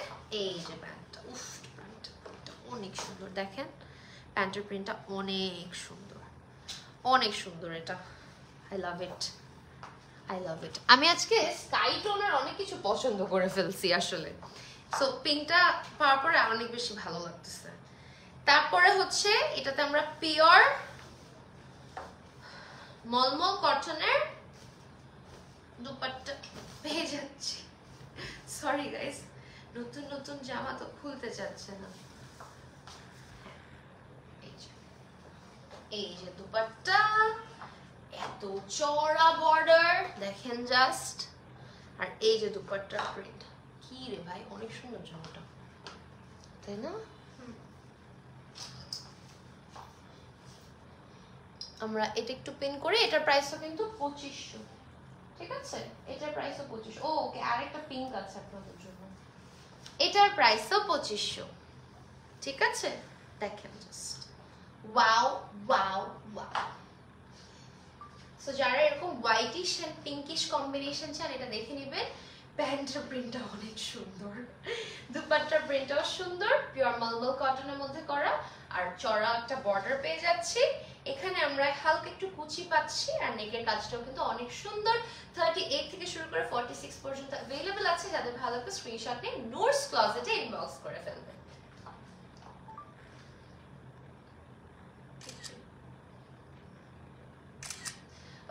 এই যে প্যান্টটা, উফ, প্যান্টটা অনেক সুন্দর। দেখেন প্যান্টের প্রিন্টটা অনেক সুন্দর, অনেক সুন্দর। এটা I love it, I love ইট। আমি আজকে স্কাই টোনের অনেক কিছু পছন্দ করে ফেলছি আসলে। সো পিঙ্কটা পাওয়ার পরে অনেক বেশি ভালো লাগতেছে। তারপরে হচ্ছে এটাতে আমরা পিওর মলমল কটনের দুপাট্টা পেয়ে যাচ্ছি। সরি গাইস, নতুন নতুন জামা তো খুলতে চাচ্ছে না। এই যে দুপাট্টা, এত চওড়া বর্ডার দেখেন জাস্ট। আর এই যে দুপাট্টার প্রিন্ট, কি রে ভাই, অনেক সুন্দর জামাটা, তাই না? আমরা এটা একটু পিন করি, এটার প্রাইসও কিন্তু 2500, ঠিক আছে? এটার প্রাইসও 2500। ও ওকে, আরেকটা পিঙ্ক আছে আপনাদের জন্য, এটার প্রাইসও 2500, ঠিক আছে? দেখেন just wow wow wow. So যারা এরকম হোয়াইটিশ এন্ড পিঙ্কিশ কম্বিনেশন চান এটা দেখে নেবেন। প্যান্টের প্রিন্টটা অনেক সুন্দর, দুপাট্টার প্রিন্টটাও সুন্দর, পিওর মালমল কটনের মধ্যে করা, আর চড়া একটা বর্ডার পেয়ে যাচ্ছি। এখানে আমরা হালকা একটু কুচি পাচ্ছি, আর নেকের কাজটাও কিন্তু অনেক সুন্দর। 38 থেকে শুরু করে 46 পর্যন্ত अवेलेबल আছে। যাদের ভালো লাগবে স্ক্রিনশট নিয়ে নুরস ক্লোজেটে ইনবক্স করে ফেলবেন।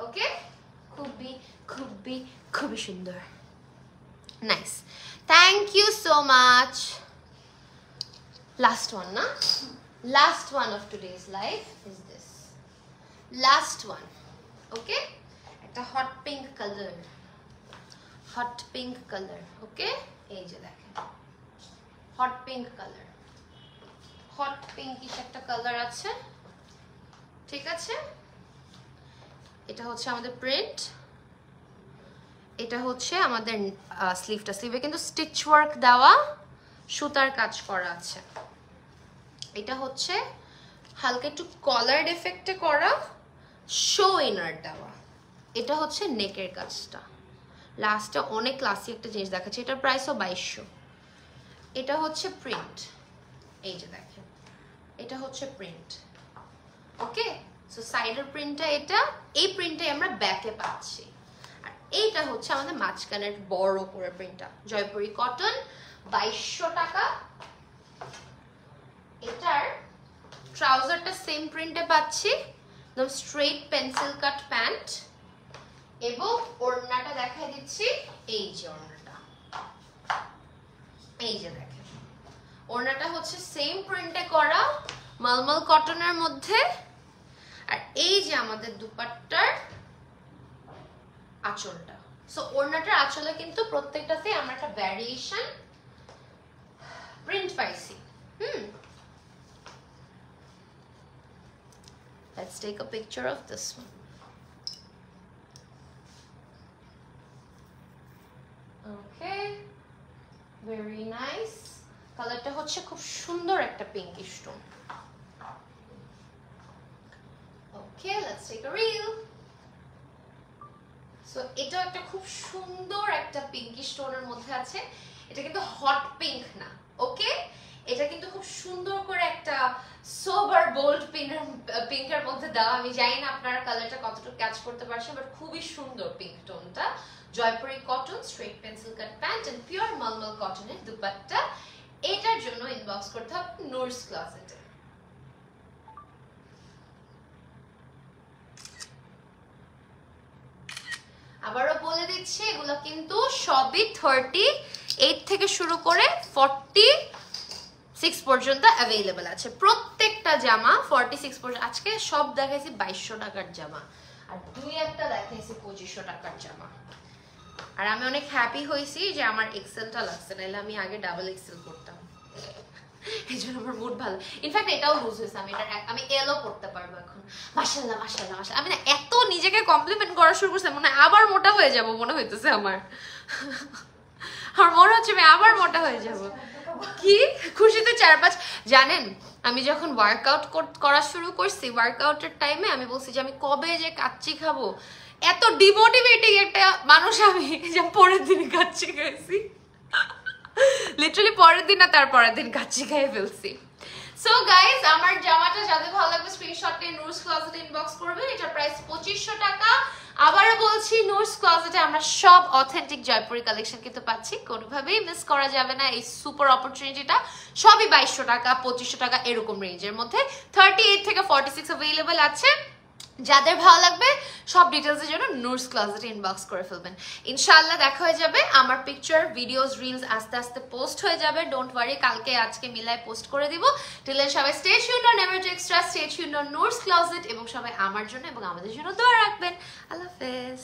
ওকে, খুবই খুবই খুবই সুন্দর, nice, thank you so much. Last one না, last one of today's live is this, last one. Okay, একটা hot pink color, hot pink color. Okay, এই যে দেখেন hot pink color, hot pinkish একটা কালার আছে, ঠিক আছে? এটা হচ্ছে আমাদের প্রিন্ট, এটা হচ্ছে আমাদের স্লিভটা, স্লিভে কিন্তু স্টিচ ওয়ার্ক দেওয়া, সুতার কাজ করা আছে। এটা হচ্ছে হালকা একটু কলার এফেক্টে করা, শো ইনার দেওয়া। এটা হচ্ছে নেকের কাজটা, লাস্টে অনেক ক্লাসি একটা জিনিস দেখাচ্ছে। এটার প্রাইসও 2200। এটা হচ্ছে প্রিন্ট, এই যে দেখেন এটা হচ্ছে প্রিন্ট। ওকে, সো সাইডের প্রিন্টটা এটা, এই প্রিন্টটাই আমরা ব্যাকে পাচ্ছি। আর এইটা হচ্ছে আমাদের মাঝখানের বড় করে প্রিন্টটা, জয়পুরি কটন, 2200 টাকা। এটার ট্রাউজারটা সেম প্রিন্টে পাচ্ছি, একদম স্ট্রেট পেন্সিল কাট প্যান্ট, এবং ওড়নাটা দেখাই দিচ্ছি। এই যে ওড়নাটা, এই যে দেখেন ওড়নাটা হচ্ছে সেম প্রিন্টে করা মালমল কটনের মধ্যে। আর এই যে আমাদের দুপাট্টার আঁচলটা, সো ওড়নাটার আঁচলে কিন্তু প্রত্যেকটাতে আমরা একটা ভ্যারিয়েশন প্রিন্ট পাইছি। Let's take a picture of this one. Okay, very nice. কালারটা হচ্ছে খুব সুন্দর একটা pinkish tone. Okay, let's take a reel. So এটা একটা খুব সুন্দর একটা পিঙ্কিশ টোনের মধ্যে আছে। এটা কিন্তু হট পিঙ্ক না, ওকে? এটা কিন্তু খুব সুন্দর করে একটা সোবার বোল্ড পিঙ্কের মধ্যে দেওয়া। আমি জানি না আপনারা কালারটা কতটুকু ক্যাচ করতে পারছেন, বাট খুবই সুন্দর পিঙ্ক টোনটা। Jaipuri cotton, straight pencil cut pant and pure mulmul কটনের দুপাট্টা। এটার জন্য ইনবক্স করতে হবে নুরস ক্লোজেটে। আবারও বলে দিচ্ছি, এগুলো কিন্তু সবই 38 থেকে শুরু করে 46 পর্যন্ত অ্যাভেলেবল আছে। প্রত্যেকটা জামা 46 পর্যন্ত। আজকে সব দেখাইছি 2200 টাকার জামা, আর দুই একটা দেখাইছি 2500 টাকার জামা। আর আমি অনেক হ্যাপি হয়েছি যে আমার এক্সেলটা লাগছে, নাহলে আমি আগে ডাবল এক্সেল করতাম। এই জন্য আমার মুড ভালো। ইনফ্যাক্ট এটাও লুজ হয়েছে, আমি এলও পড়তে পারবো এখন। মাশাআল্লাহ মাশাআল্লাহ মাশাআল্লাহ। আমি না এত নিজেকে কমপ্লিমেন্ট করা শুরু করছি, মনে আবার মোটা হয়ে যাব মনে হইতেছে আমার। আমার মনে হচ্ছে আমি আবার মোটা হয়ে যাব। কি খুশিতে 4-5। জানেন, আমি যখন ওয়ার্কআউট করা শুরু করছি, ওয়ার্কআউটের টাইমে আমি বলছি যে আমি কবে যে কাচ্চি খাবো। এত ডিমোটিভেটিং একটা মানুষ আমি, যে পরের দিন কাচ্চি খাইছি। লিটারালি পরের দিন না তার পরের দিন কাচ্চি খেয়ে ফেলছি। সো গাইস, আমার জামাটা যাদের ভালো লাগবে স্ক্রিনশট নিয়ে নুরস ক্লোজেটে ইনবক্স করবেন। এটার প্রাইস 2500 টাকা। আবারও বলছি, নুরস ক্লোজেটে আমরা সব অথেন্টিক জয়পুরি কালেকশন কিন্তু পাচ্ছি, কোনোভাবেই মিস করা যাবে না এই সুপার অপরচুনিটিটা। সবই 2200 টাকা 2500 টাকা এরকম রেঞ্জের মধ্যে। 38 থেকে 46 অ্যাভেলেবল আছে। যাদের ভালো লাগবে সব ডিটেলসের জন্য নুরস ক্লোজেটে ইনবক্স করে ফেলবেন। ইনশাআল্লাহ দেখা হয়ে যাবে। আমার পিকচার, ভিডিওস, রিলস আস্তে আস্তে পোস্ট হয়ে যাবে, ডোন্ট ওয়ারি। কালকে আজকে মিলায় পোস্ট করে দিব। টিল দেন সবাই stay tuned on never to extra, stay tuned on Noor's Closet, এবং সবাই আমার জন্য এবং আমাদের জন্য দোয়া রাখবেন। আল্লাহ হাফেজ।